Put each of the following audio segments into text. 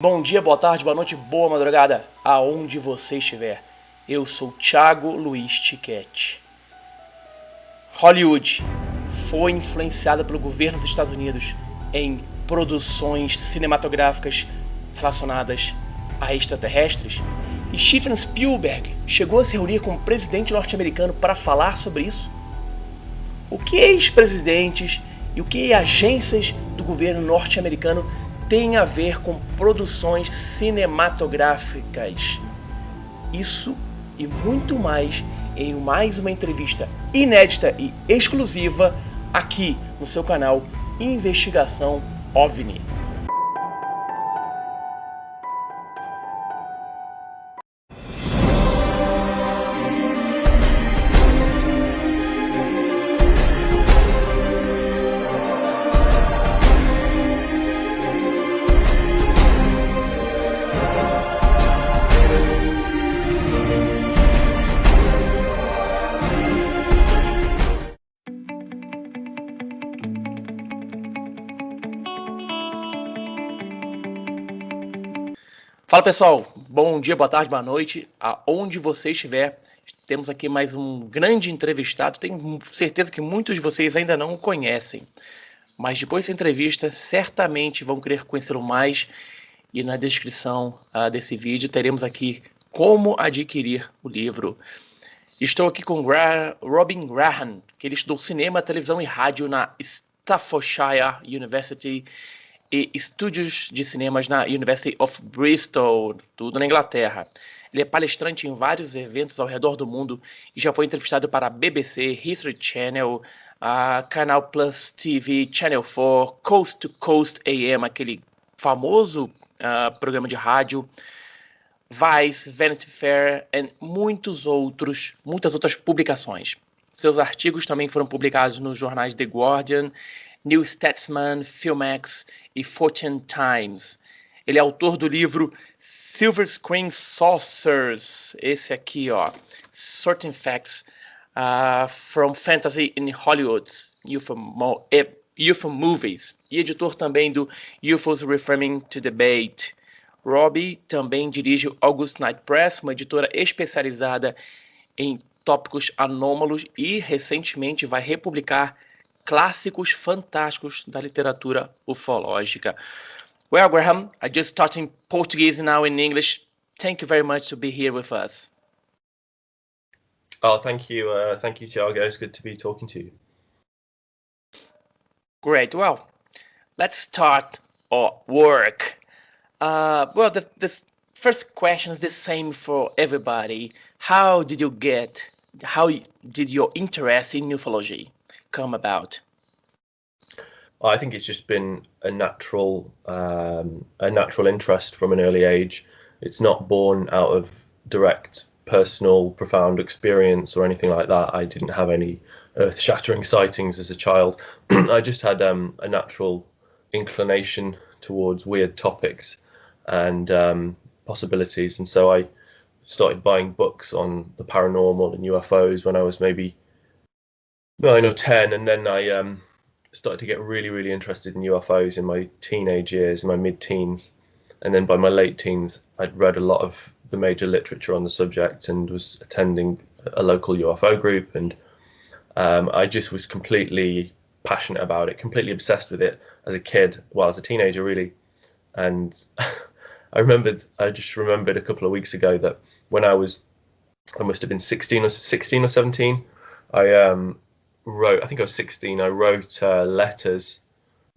Bom dia, boa tarde, boa noite, boa madrugada, aonde você estiver. Eu sou Thiago Luiz Ticchetti. Hollywood foi influenciada pelo governo dos Estados Unidos em produções cinematográficas relacionadas a extraterrestres. E Steven Spielberg chegou a se reunir com o presidente norte-americano para falar sobre isso. O que ex-presidentes e o que agências do governo norte-americano tem a ver com produções cinematográficas? Isso e muito mais em mais uma entrevista inédita e exclusiva aqui no seu canal Investigação Ovni. Fala pessoal, bom dia, boa tarde, boa noite, aonde você estiver. Temos aqui mais um grande entrevistado, tenho certeza que muitos de vocês ainda não o conhecem, mas depois dessa entrevista certamente vão querer conhecê-lo mais, e na descrição desse vídeo teremos aqui como adquirir o livro. Estou aqui com Robbie Graham, que ele estudou cinema, televisão e rádio na Staffordshire University e Estudios de Cinemas na University of Bristol, tudo na Inglaterra. Ele é palestrante em vários eventos ao redor do mundo e já foi entrevistado para a BBC, History Channel, Canal Plus TV, Channel 4, Coast to Coast AM, aquele famoso programa de rádio, Vice, Vanity Fair e muitas outras publicações. Seus artigos também foram publicados nos jornais The Guardian, New Statesman, Filmfax e Fortean Times. Ele é autor do livro Silver Screen Saucers, esse aqui, ó, Certain Facts from Fantasy in Hollywood, UFO Movies, e editor também do UFOs Reframing the Debate. Robbie também dirige August Night Press, uma editora especializada em tópicos anômalos, e recentemente vai republicar clássicos fantásticos da literatura ufológica. Well, Graham, I just taught in Portuguese, now in English. Thank you very much to be here with us. Oh, thank you, Thiago. It's good to be talking to you. Great. Well, let's start our work. Well, the first question is the same for everybody. How did your interest in ufology come about? I think it's just been a natural interest from an early age. It's not born out of direct, personal, profound experience or anything like that. I didn't have any earth-shattering sightings as a child. I just had a natural inclination towards weird topics and possibilities, and so I started buying books on the paranormal and UFOs when I was maybe 9 or 10, and then I started to get really, really interested in UFOs in my teenage years, my mid-teens, and then by my late teens, I'd read a lot of the major literature on the subject and was attending a local UFO group, and I just was completely passionate about it, completely obsessed with it as a kid, well, as a teenager, really. And I just remembered a couple of weeks ago that when I must have been 16 or 17, I think I was 16, I wrote letters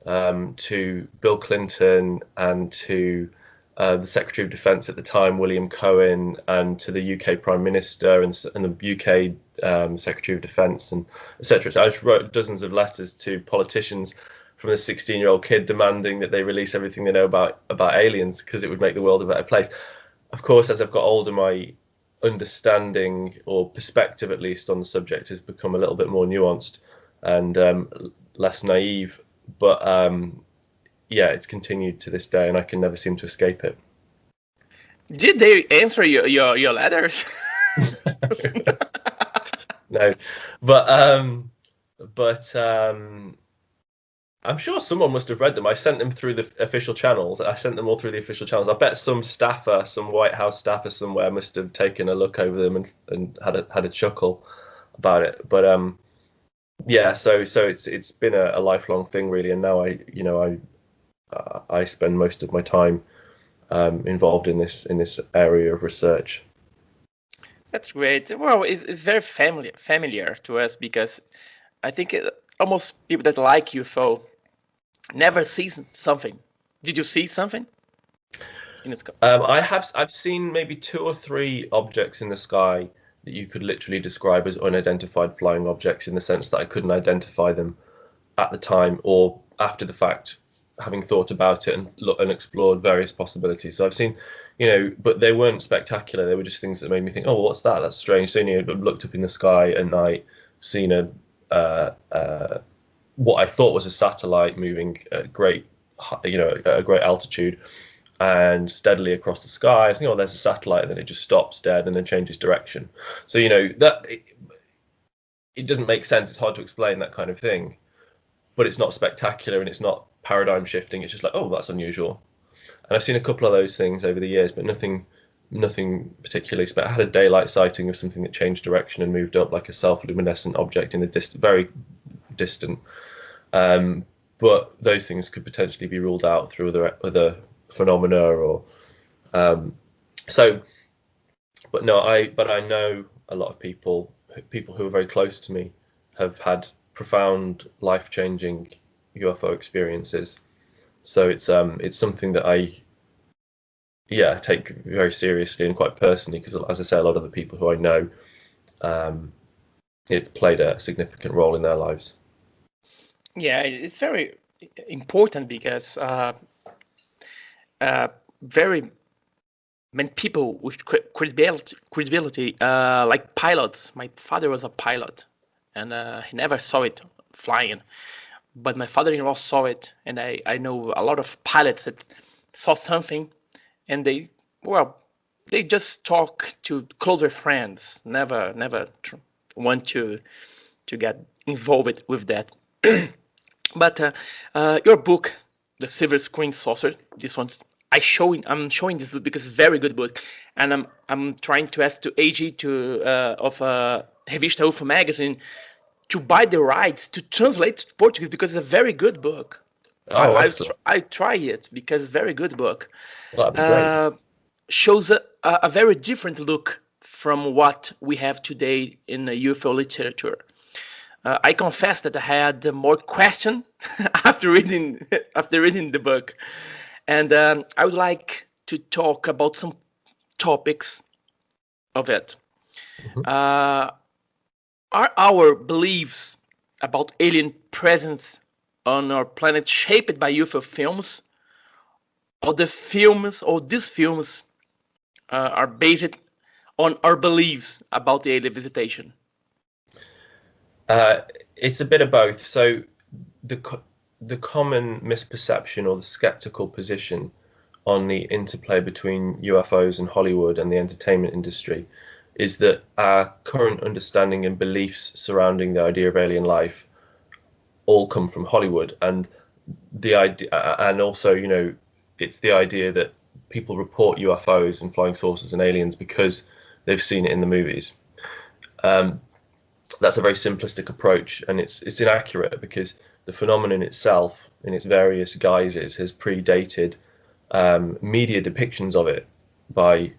to Bill Clinton and to the Secretary of Defence at the time, William Cohen, and to the UK Prime Minister and the UK Secretary of Defence, and etc. So I just wrote dozens of letters to politicians from a 16-year-old kid demanding that they release everything they know about aliens, because it would make the world a better place. Of course, as I've got older, my understanding, or perspective at least, on the subject has become a little bit more nuanced and less naive, but yeah, it's continued to this day and I can never seem to escape it. Did they answer your letters? No, but I'm sure someone must have read them. I sent them through the official channels. I sent them all through the official channels. I bet some staffer, some White House staffer somewhere, must have taken a look over them and had a chuckle about it. But yeah. So it's been a lifelong thing really, and now I spend most of my time involved in this area of research. That's great. Well, it's very familiar to us because I think almost people that like UFO never see something. Did you see something in the sky? I've seen maybe 2 or 3 objects in the sky that you could literally describe as unidentified flying objects, in the sense that I couldn't identify them at the time or after the fact, having thought about it and explored various possibilities. So I've seen, but they weren't spectacular. They were just things that made me think, oh, well, what's that? That's strange. So looked up in the sky at night, seen what I thought was a satellite moving at a great altitude and steadily across the sky. I think, oh, there's a satellite, and then it just stops dead and then changes direction. So that it doesn't make sense. It's hard to explain that kind of thing, but it's not spectacular and it's not paradigm shifting. It's just like, oh, that's unusual. And I've seen a couple of those things over the years, but nothing particularly. I had a daylight sighting of something that changed direction and moved up like a self-luminescent object in the very distant. But those things could potentially be ruled out through other phenomena or but no, I know a lot of people who are very close to me have had profound life-changing UFO experiences. So it's something that I take very seriously and quite personally, because, as I say, a lot of the people who I know, it's played a significant role in their lives. Yeah, it's very important because very many people with credibility, like pilots. My father was a pilot, and he never saw it flying, but my father-in-law saw it, and I know a lot of pilots that saw something, and they just talk to closer friends, never want to get involved with that. But your book, The Silver Screen Saucer, this one's I'm showing this book because it's a very good book, and I'm trying to ask to AG of Revista UFO magazine to buy the rights to translate to Portuguese, because it's a very good book. Oh, excellent. I try it because it's a very good book. Well, that'd be great. Shows a very different look from what we have today in the UFO literature. I confess that I had more question after reading the book, and I would like to talk about some topics of it. Mm-hmm. Are our beliefs about alien presence on our planet shaped by UFO films, or these films are based on our beliefs about the alien visitation? It's a bit of both. So the common misperception or the skeptical position on the interplay between UFOs and Hollywood and the entertainment industry is that our current understanding and beliefs surrounding the idea of alien life all come from Hollywood, and the idea, and also, it's the idea that people report UFOs and flying saucers and aliens because they've seen it in the movies. That's a very simplistic approach, and it's inaccurate, because the phenomenon itself, in its various guises, has predated media depictions of it by,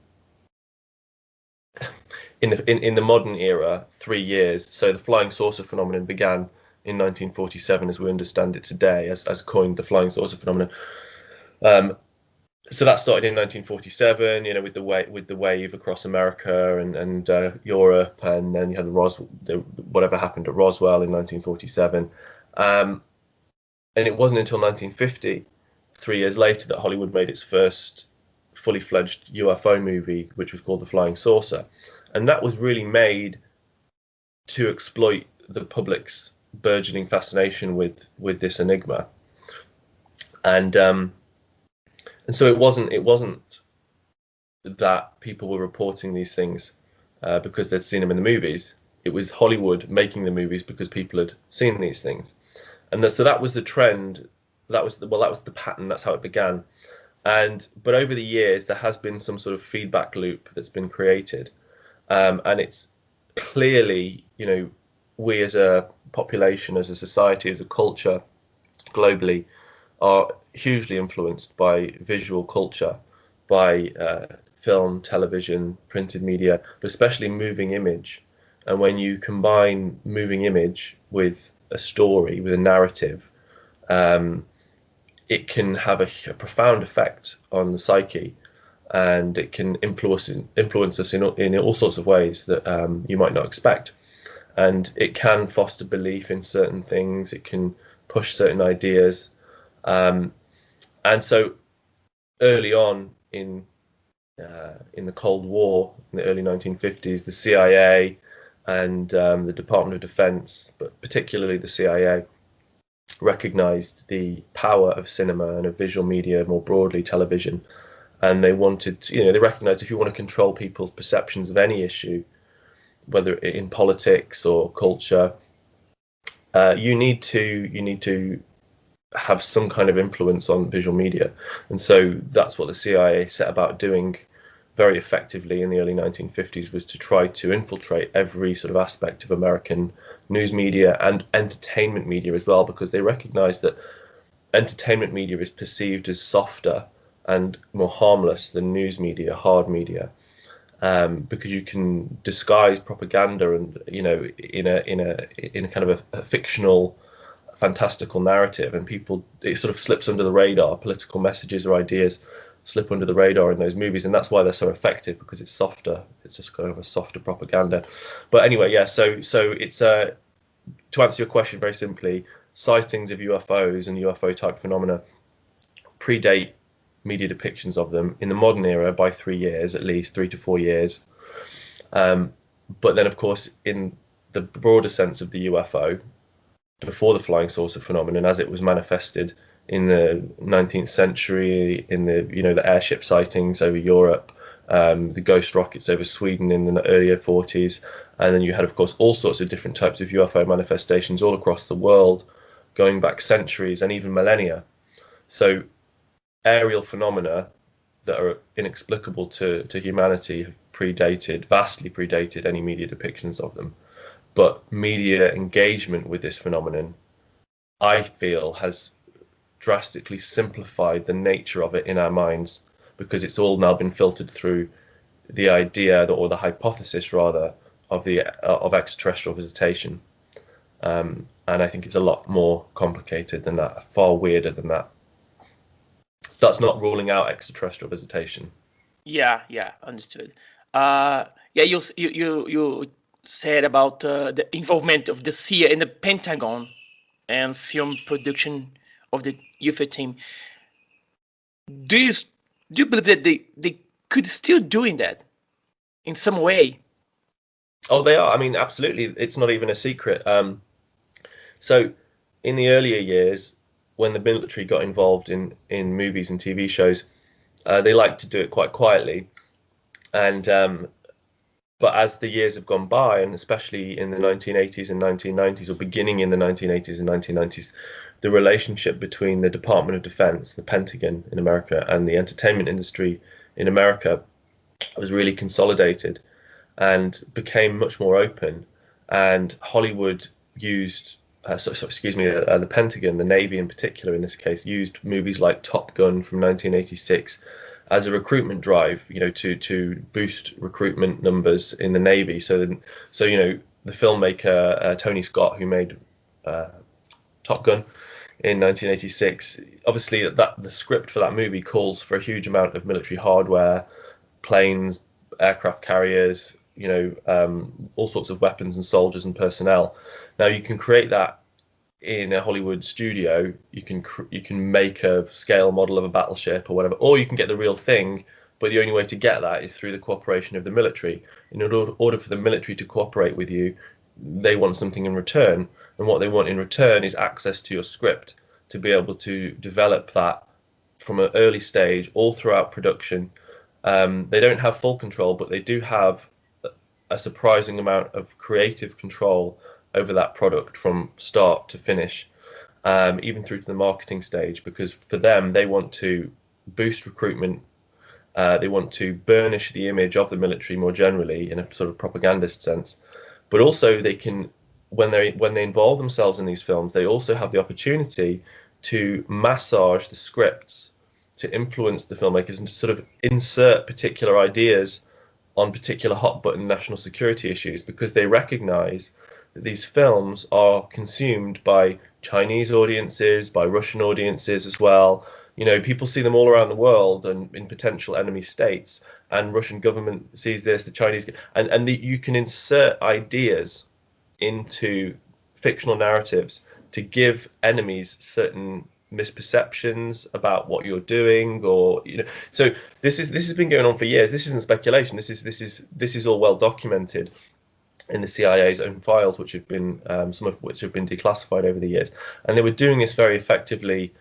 in the modern era, 3 years. So the flying saucer phenomenon began in 1947, as we understand it today, as coined the flying saucer phenomenon. So that started in 1947, with the wave across America and Europe, and then you had whatever happened at Roswell in 1947, and it wasn't until 1950, 3 years later, that Hollywood made its first fully fledged UFO movie, which was called The Flying Saucer, and that was really made to exploit the public's burgeoning fascination with this enigma, and so it wasn't that people were reporting these things because they'd seen them in the movies. It was Hollywood making the movies because people had seen these things. And so that was the trend. That was the pattern. That's how it began. But over the years, there has been some sort of feedback loop that's been created, and it's clearly, we as a population, as a society, as a culture, globally, are hugely influenced by visual culture, by film, television, printed media, but especially moving image. And when you combine moving image with a story, with a narrative, it can have a profound effect on the psyche, and it can influence us in all sorts of ways that you might not expect. And it can foster belief in certain things. It can push certain ideas. And so early on in the Cold War, in the early 1950s, the CIA and the Department of Defense, but particularly the CIA, recognized the power of cinema and of visual media, more broadly television. And they wanted to, they recognized if you want to control people's perceptions of any issue, whether in politics or culture, you need to have some kind of influence on visual media. And so that's what the CIA set about doing very effectively in the early 1950s, was to try to infiltrate every sort of aspect of American news media and entertainment media as well, because they recognized that entertainment media is perceived as softer and more harmless than news media, hard media, because you can disguise propaganda and in a kind of a fictional, fantastical narrative, and it sort of slips under the radar. Political messages or ideas slip under the radar in those movies, and that's why they're so effective, because it's softer. It's just kind of a softer propaganda. But anyway, yeah. So it's to answer your question very simply, sightings of UFOs and UFO type phenomena predate media depictions of them in the modern era by 3 years, at least 3 to 4 years. But then, of course, in the broader sense of the UFO, before the flying saucer phenomenon, as it was manifested in the 19th century, in the airship sightings over Europe, the ghost rockets over Sweden in the earlier 40s, and then you had, of course, all sorts of different types of UFO manifestations all across the world, going back centuries and even millennia. So aerial phenomena that are inexplicable to humanity have vastly predated any media depictions of them. But media engagement with this phenomenon, I feel, has drastically simplified the nature of it in our minds, because it's all now been filtered through the idea, or the hypothesis rather, of extraterrestrial visitation. And I think it's a lot more complicated than that, far weirder than that. That's not ruling out extraterrestrial visitation. Yeah, understood. You said about the involvement of the CIA and the Pentagon and film production of the UFO team. Do you believe that they could still doing that in some way? Oh, they are. I mean, absolutely. It's not even a secret. So in the earlier years, when the military got involved in movies and TV shows, they liked to do it quite quietly. And but as the years have gone by, and especially in the 1980s and 1990s, or beginning in the 1980s and 1990s, the relationship between the Department of Defense, the Pentagon in America, and the entertainment industry in America was really consolidated and became much more open. And Hollywood used, the Pentagon, the Navy in particular in this case, used movies like Top Gun from 1986 as a recruitment drive, to boost recruitment numbers in the Navy. So the filmmaker Tony Scott, who made Top Gun in 1986, obviously the script for that movie calls for a huge amount of military hardware, planes, aircraft carriers, all sorts of weapons and soldiers and personnel. Now you can create that in a Hollywood studio. You can make a scale model of a battleship or whatever, or you can get the real thing. But the only way to get that is through the cooperation of the military. In order for the military to cooperate with you, they want something in return, and what they want in return is access to your script, to be able to develop that from an early stage all throughout production. They don't have full control, but they do have a surprising amount of creative control over that product from start to finish. even through to the marketing stage, because for them, they want to boost recruitment. They want to burnish the image of the military more generally in a sort of propagandist sense, but also they can, when they involve themselves in these films, they also have the opportunity to massage the scripts, to influence the filmmakers, and to sort of insert particular ideas on particular hot button national security issues, because they recognize that these films are consumed by Chinese audiences, by Russian audiences as well. You know, people see them all around the world and in potential enemy states, and Russian government sees this, the Chinese, and you can insert ideas into fictional narratives to give enemies certain misperceptions about what you're doing, or so this has been going on for years. This isn't speculation. This is all well documented in the CIA's own files, which have been some of which have been declassified over the years, and they were doing this very effectively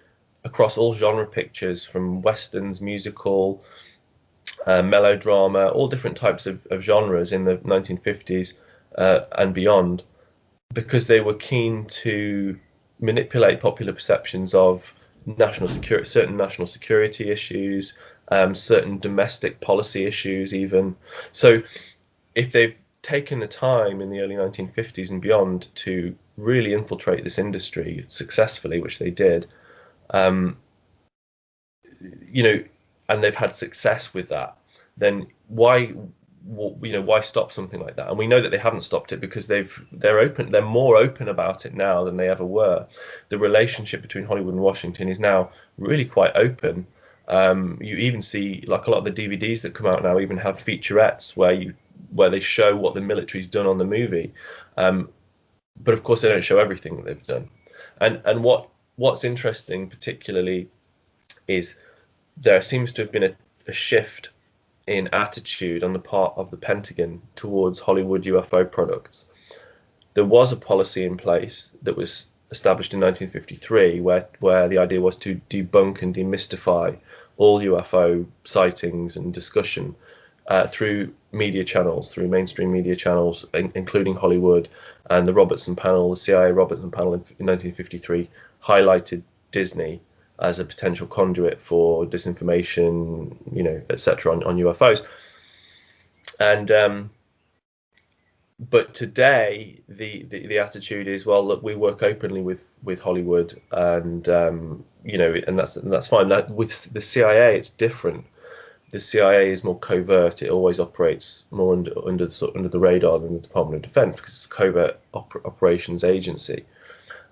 across all genre pictures, from westerns, musical, melodrama, all different types of genres in the 1950s and beyond, because they were keen to manipulate popular perceptions of national security, certain national security issues, certain domestic policy issues even. So if they've taken the time in the early 1950s and beyond to really infiltrate this industry successfully, which they did, and they've had success with that, then why stop something like that? And we know that they haven't stopped it, because they're more open about it now than they ever were. The relationship between Hollywood and Washington is now really quite open. You even see, like, a lot of the DVDs that come out now even have featurettes where they show what the military's done on the movie, but of course they don't show everything that they've done. And what's interesting particularly is there seems to have been a shift in attitude on the part of the Pentagon towards Hollywood UFO products. There was a policy in place that was established in 1953 where the idea was to debunk and demystify all UFO sightings and discussion through media channels, through mainstream media channels, including Hollywood. And the Robertson panel, the CIA Robertson panel in 1953, highlighted Disney as a potential conduit for disinformation, etc. on UFOs. And but today the attitude is, well, look, we work openly with Hollywood, and and that's fine. With the CIA, it's different. The CIA is more covert. It always operates more under the radar than the Department of Defense, because it's a covert operations agency.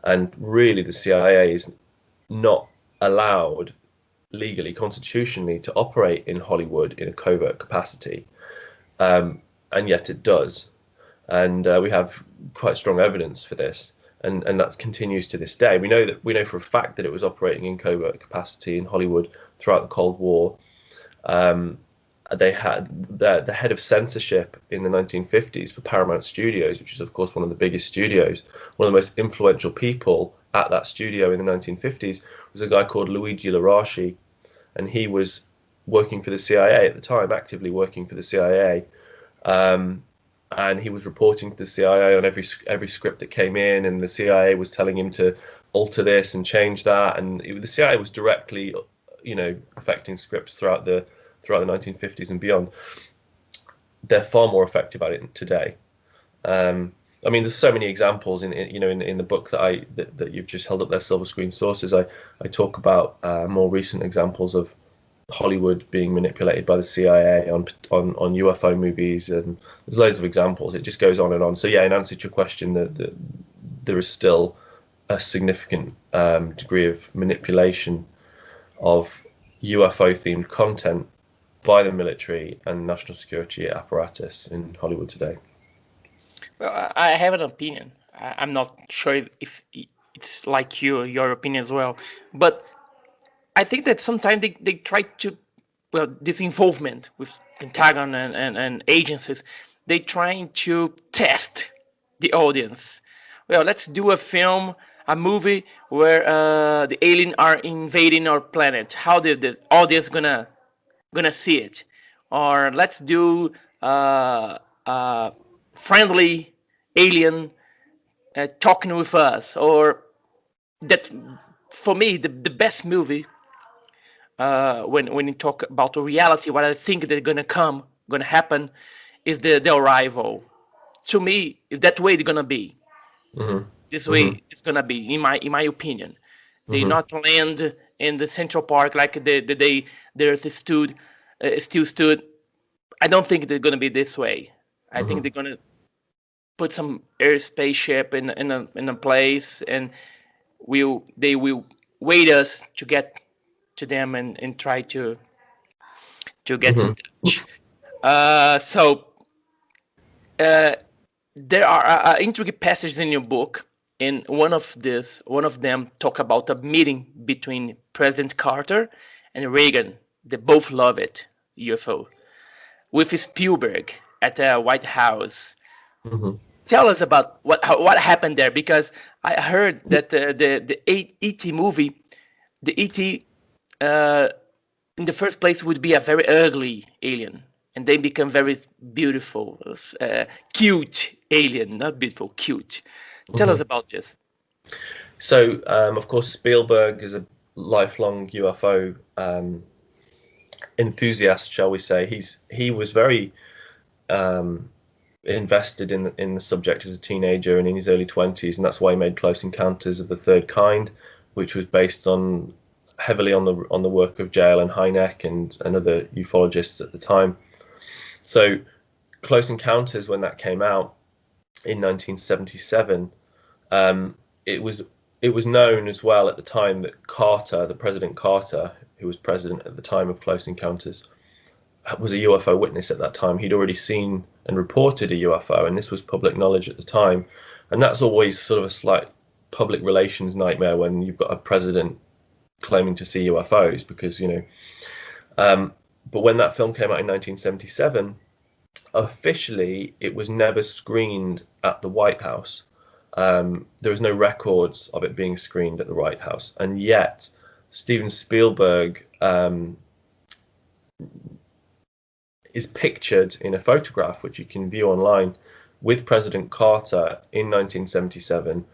And really, the CIA is not allowed legally, constitutionally, to operate in Hollywood in a covert capacity, and yet it does. And we have quite strong evidence for this, and that continues to this day. We know for a fact that it was operating in covert capacity in Hollywood throughout the Cold War. They had the head of censorship in the 1950s for Paramount Studios, which is of course one of the biggest studios. One of the most influential people at that studio in the 1950s was a guy called Luigi Larashi, and he was working for the CIA at the time, actively working for the CIA. And he was reporting to the CIA on every script that came in, and the CIA was telling him to alter this and change that, and the CIA was directly, affecting scripts throughout the 1950s and beyond. They're far more effective at it today. I mean, there's so many examples in the book that you've just held up there, Silver Screen Sources. I talk about more recent examples of Hollywood being manipulated by the CIA on UFO movies, and there's loads of examples. It just goes on and on. So yeah, in answer to your question, that there is still a significant degree of manipulation of UFO themed content by the military and national security apparatus in Hollywood today. Well, I have an opinion. I'm not sure if it's like your opinion as well, but I think that sometimes they try to, this involvement with Pentagon and agencies, they trying to test the audience. Well, let's do a movie where the aliens are invading our planet. How the audience gonna see it? Or let's do friendly alien talking with us, or that for me the best movie, when you talk about the reality, what I think they're gonna happen, is the arrival. To me, that way they're gonna be. Mm-hmm. This Mm-hmm. way it's gonna be, in my opinion. They Mm-hmm. not land in the Central Park like the Earth still stood. I don't think they're gonna be this way. I think Mm-hmm. they're gonna put some air spaceship in a place, and they will wait us to get to them, and try to get in Mm-hmm. touch. So there are intriguing passages in your book, and one of them talk about a meeting between President Carter and Reagan. They both love it, UFO, with Spielberg at the White House. Mm-hmm. Tell us about what happened there, because I heard that the ET movie, the ET, in the first place would be a very ugly alien, and then become very beautiful, cute alien, not beautiful, cute. Tell us Mm-hmm. about this. So, of course, Spielberg is a lifelong UFO enthusiast, shall we say. He was very invested in the subject as a teenager and in his early 20s, and that's why he made Close Encounters of the Third Kind, which was based heavily on the work of J.L. and Hynek and other ufologists at the time. So, Close Encounters, when that came out in 1977, it was known as well at the time that President Carter, who was president at the time of Close Encounters, was a UFO witness at that time. He'd already seen and reported a UFO, and this was public knowledge at the time. And that's always sort of a slight public relations nightmare when you've got a president claiming to see UFOs, because, but when that film came out in 1977, officially it was never screened at the White House. There was no records of it being screened at the White House, and yet Steven Spielberg is pictured in a photograph which you can view online with President Carter in 1977,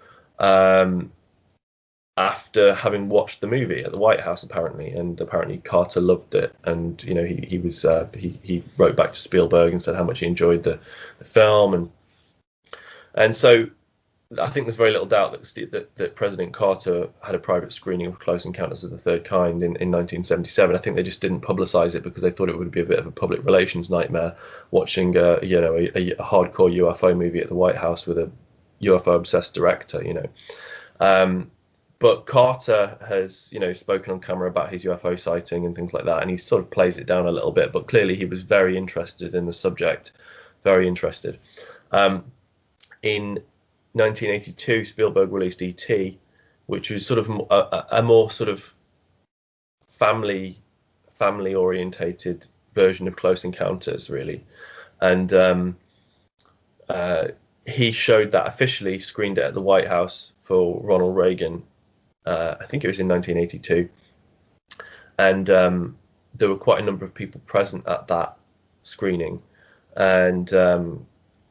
after having watched the movie at the White House, apparently. And apparently Carter loved it, and he wrote back to Spielberg and said how much he enjoyed the film, and so I think there's very little doubt that President Carter had a private screening of Close Encounters of the Third Kind in 1977. I think they just didn't publicize it because they thought it would be a bit of a public relations nightmare watching a hardcore UFO movie at the White House with a UFO obsessed director. But Carter has spoken on camera about his UFO sighting and things like that, and he sort of plays it down a little bit. But clearly he was very interested in the subject, very interested. In 1982, Spielberg released E.T., which was sort of a more sort of family orientated version of Close Encounters, really. And he showed that officially, screened it at the White House for Ronald Reagan. I think it was in 1982, and there were quite a number of people present at that screening, and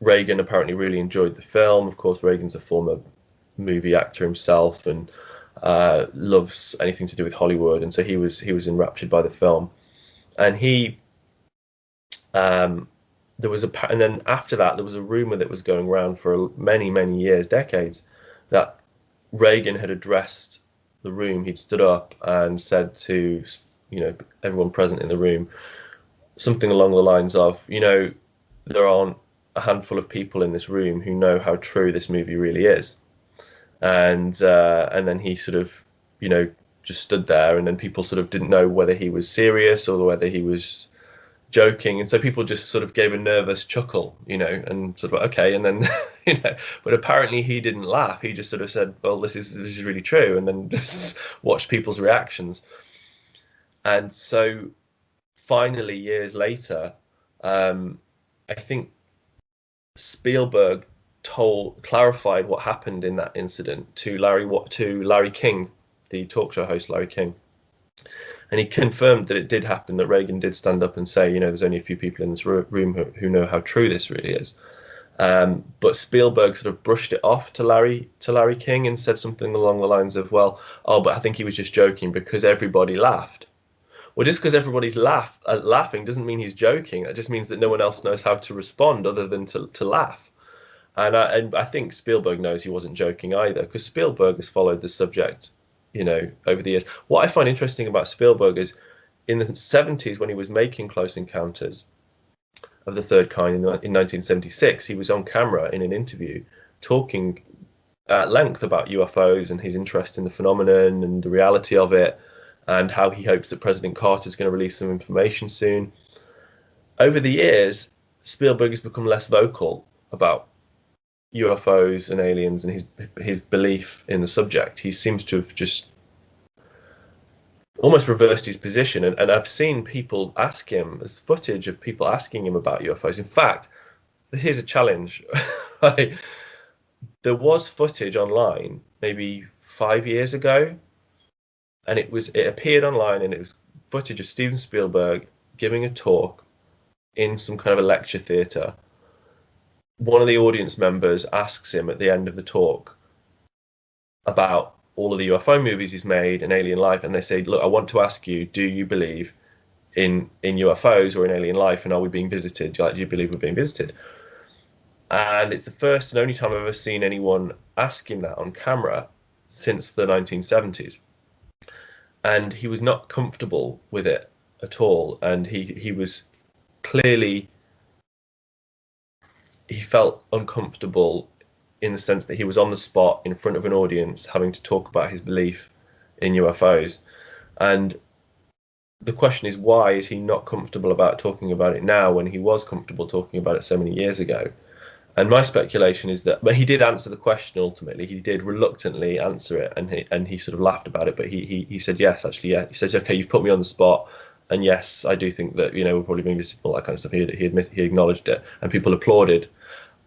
Reagan apparently really enjoyed the film. Of course, Reagan's a former movie actor himself, and loves anything to do with Hollywood, and so he was enraptured by the film. And and then after that, there was a rumor that was going around for many years, decades, that Reagan had addressed the room. He'd stood up and said to everyone present in the room something along the lines of, there aren't a handful of people in this room who know how true this movie really is. And then he sort of just stood there, and then people sort of didn't know whether he was serious or whether he was joking, and so people just sort of gave a nervous chuckle, and sort of okay, and then but apparently he didn't laugh. He just sort of said, well, this is really true, and then just watched people's reactions. And so finally, years later, I think Spielberg clarified what happened in that incident to Larry King, the talk show host Larry King. And he confirmed that it did happen, that Reagan did stand up and say, there's only a few people in this room who know how true this really is. But Spielberg sort of brushed it off to Larry King and said something along the lines of, well, oh, but I think he was just joking because everybody laughed. Well, just because everybody's laughing doesn't mean he's joking. It just means that no one else knows how to respond other than to laugh. And I think Spielberg knows he wasn't joking either, because Spielberg has followed the subject, over the years. What I find interesting about Spielberg is in the 70s, when he was making Close Encounters of the Third Kind in 1976, he was on camera in an interview talking at length about UFOs and his interest in the phenomenon and the reality of it, and how he hopes that President Carter is going to release some information soon. Over the years, Spielberg has become less vocal about UFOs and aliens and his belief in the subject. He seems to have just almost reversed his position. And I've seen people ask him, there's footage of people asking him about UFOs. In fact, here's a challenge. Right? There was footage online maybe 5 years ago, and it appeared online, and it was footage of Steven Spielberg giving a talk in some kind of a lecture theatre. One of the audience members asks him at the end of the talk about all of the UFO movies he's made and alien life, and they say, look, I want to ask you, do you believe in UFOs or in alien life, and are we being visited? Do you believe we're being visited? And it's the first and only time I've ever seen anyone ask him that on camera since the 1970s. And he was not comfortable with it at all. And he was clearly, he felt uncomfortable in the sense that he was on the spot in front of an audience having to talk about his belief in UFOs. And the question is, why is he not comfortable about talking about it now when he was comfortable talking about it so many years ago? And my speculation is that, but he did answer the question ultimately. He did reluctantly answer it, and he sort of laughed about it. But he said yes, actually, yeah. He says, okay, you've put me on the spot, and yes, I do think that we're probably being visited, all that kind of stuff. He acknowledged it, and people applauded.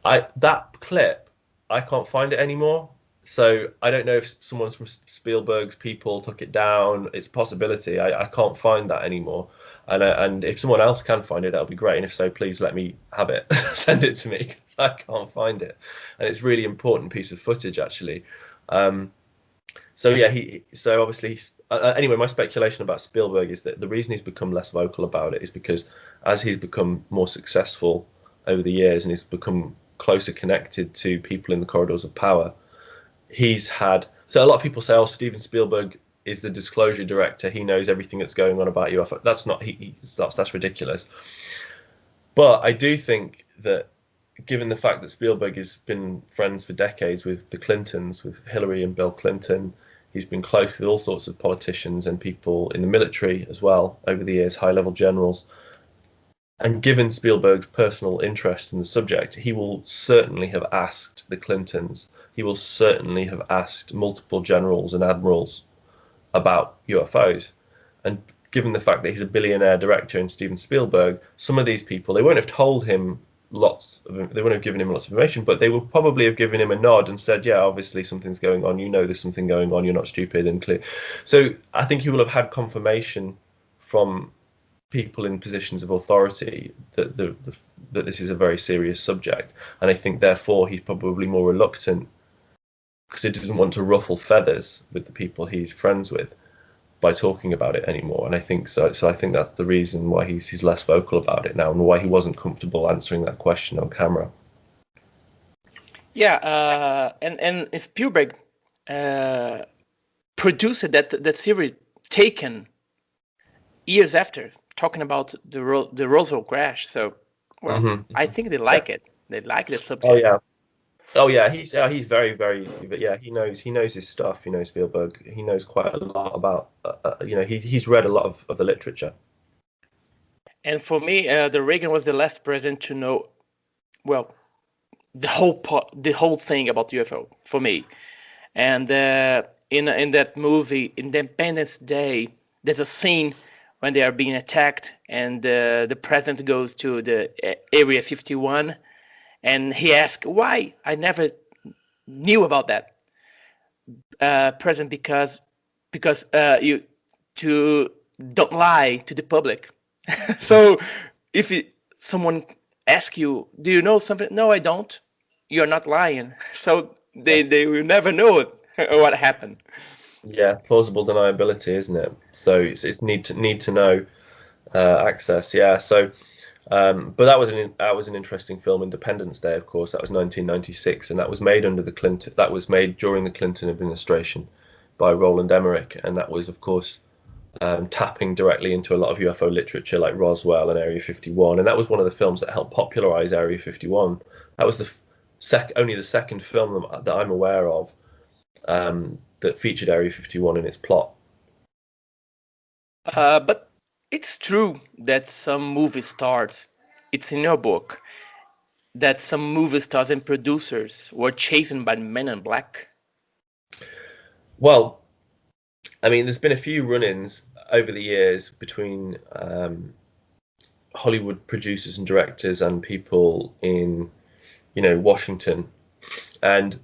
That clip, I can't find it anymore. So I don't know if someone from Spielberg's people took it down. It's a possibility. I can't find that anymore. And if someone else can find it, that'll be great. And if so, please let me have it. Send it to me, because I can't find it. And it's a really important piece of footage, actually. So yeah, so obviously, anyway, my speculation about Spielberg is that the reason he's become less vocal about it is because as he's become more successful over the years and he's become closer connected to people in the corridors of power, he's had, so a lot of people say, oh, Steven Spielberg is the disclosure director, he knows everything that's going on about UFO. That's not, that's ridiculous. But I do think that given the fact that Spielberg has been friends for decades with the Clintons, with Hillary and Bill Clinton, he's been close with all sorts of politicians and people in the military as well over the years, high-level generals. And given Spielberg's personal interest in the subject, he will certainly have asked the Clintons, he will certainly have asked multiple generals and admirals about UFOs. And given the fact that he's a billionaire director in Steven Spielberg, some of these people, they won't have told him they won't have given him lots of information, but they will probably have given him a nod and said, yeah, obviously something's going on, there's something going on, you're not stupid and clear. So I think he will have had confirmation from people in positions of authority that that this is a very serious subject, and I think therefore he's probably more reluctant because he doesn't want to ruffle feathers with the people he's friends with by talking about it anymore. And I think so I think that's the reason why he's less vocal about it now, and why he wasn't comfortable answering that question on camera. Yeah, and Spielberg produced that series Taken years after, talking about the Roswell crash. So, well, I think they like it. They like the subject. Oh yeah, he's very, very, yeah, he knows his stuff. Spielberg, he knows quite a lot about, he's read a lot of the literature. And for me, the Reagan was the last president to know, well, the whole thing about UFO for me. And in that movie Independence Day, there's a scene when they are being attacked, and the president goes to the Area 51, and he asks, why? I never knew about that. President, because you don't lie to the public. So if someone ask you, do you know something? No, I don't. You're not lying. So they will never know what happened. Yeah, plausible deniability, isn't it? So it's need to know access. Yeah. So, but that was an interesting film, Independence Day, of course. That was 1996, and that was made under the Clinton. That was made during the Clinton administration by Roland Emmerich, and that was, of course, tapping directly into a lot of UFO literature like Roswell and Area 51, and that was one of the films that helped popularize Area 51. That was the only the second film that I'm aware of that featured Area 51 in its plot. But it's true that some movie stars, it's in your book, that some movie stars and producers were chased by Men in Black. Well, I mean, there's been a few run-ins over the years between Hollywood producers and directors and people in, Washington. And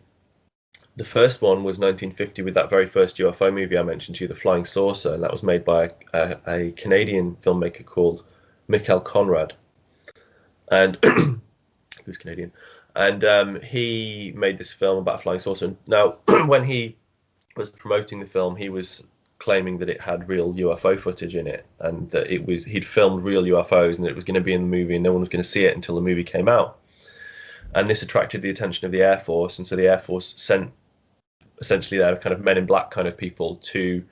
the first one was 1950 with that very first UFO movie I mentioned to you, The Flying Saucer, and that was made by a Canadian filmmaker called Michael Conrad. And who's Canadian. And he made this film about a flying saucer. Now, when he was promoting the film, he was claiming that it had real UFO footage in it, and that he'd filmed real UFOs, and it was going to be in the movie, and no one was going to see it until the movie came out. And this attracted the attention of the Air Force, and so the Air Force sent essentially their kind of Men in Black kind of people to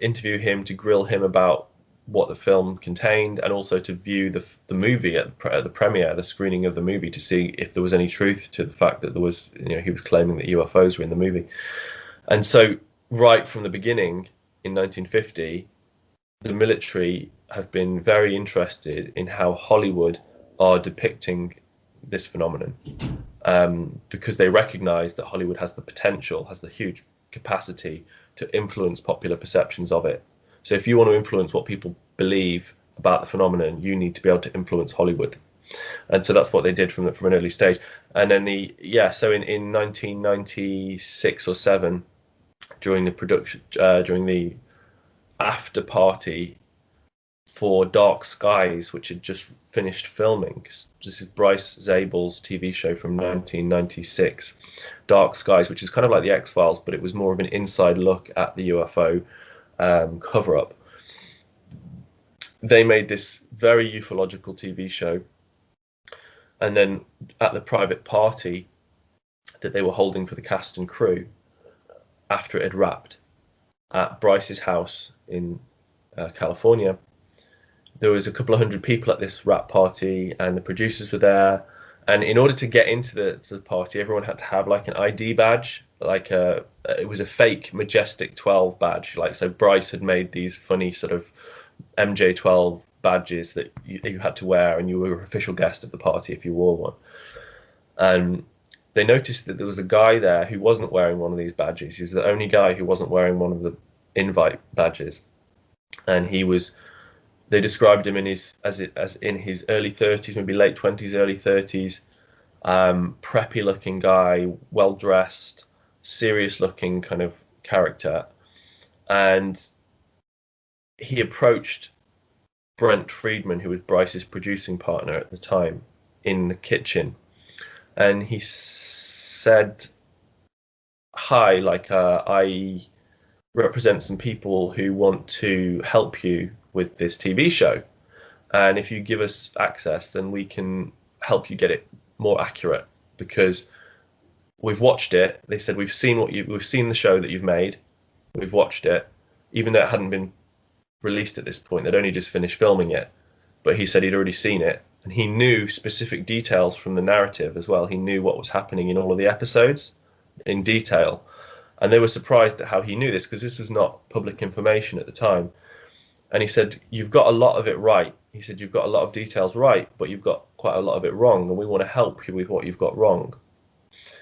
interview him, to grill him about what the film contained, and also to view the movie at the premiere, the screening of the movie, to see if there was any truth to the fact that there was, he was claiming that UFOs were in the movie. And so right from the beginning in 1950, the military have been very interested in how Hollywood are depicting this phenomenon, because they recognize that Hollywood has the potential, has the huge capacity to influence popular perceptions of it. So if you want to influence what people believe about the phenomenon, you need to be able to influence Hollywood. And so that's what they did from an early stage. And then so in 1996 or 7, during the production, during the after party for Dark Skies, which had just finished filming. This is Bryce Zabel's TV show from 1996, Dark Skies, which is kind of like the X-Files, but it was more of an inside look at the UFO cover-up. They made this very ufological TV show, and then at the private party that they were holding for the cast and crew, after it had wrapped at Bryce's house in California, there was a couple of hundred people at this wrap party, and the producers were there. And in order to get into the party, everyone had to have like an ID badge, like it was a fake Majestic 12 badge. Like, so Bryce had made these funny sort of MJ12 badges that you had to wear, and you were an official guest of the party if you wore one. And they noticed that there was a guy there who wasn't wearing one of these badges. He was the only guy who wasn't wearing one of the invite badges, and they described him in his early 30s, maybe late 20s, early 30s, preppy looking guy, well dressed, serious looking kind of character. And he approached Brent Friedman, who was Bryce's producing partner at the time, in the kitchen, and he said, "Hi, like I represent some people who want to help you with this TV show, and if you give us access, then we can help you get it more accurate, because we've watched it." They said, we've seen the show that you've made, we've watched it, even though it hadn't been released at this point. They'd only just finished filming it, but he said he'd already seen it, and he knew specific details from the narrative as well. He knew what was happening in all of the episodes in detail, and they were surprised at how he knew this, because this was not public information at the time. And he said, "You've got a lot of it right." He said, "You've got a lot of details right, but you've got quite a lot of it wrong, and we want to help you with what you've got wrong."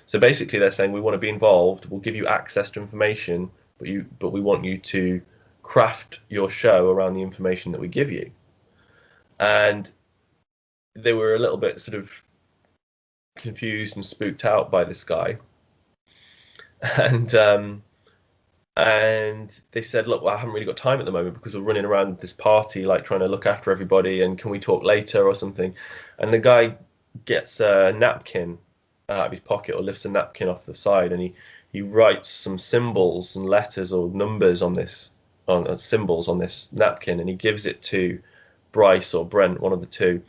So basically they're saying, we want to be involved, we'll give you access to information, but we want you to craft your show around the information that we give you. And they were a little bit sort of confused and spooked out by this guy. And And they said, look, well, I haven't really got time at the moment because we're running around this party, like trying to look after everybody, and can we talk later or something? And the guy gets a napkin out of his pocket, or lifts a napkin off the side, and he writes some symbols and letters or numbers on this, on symbols on this napkin, and he gives it to Bryce or Brent, one of the two.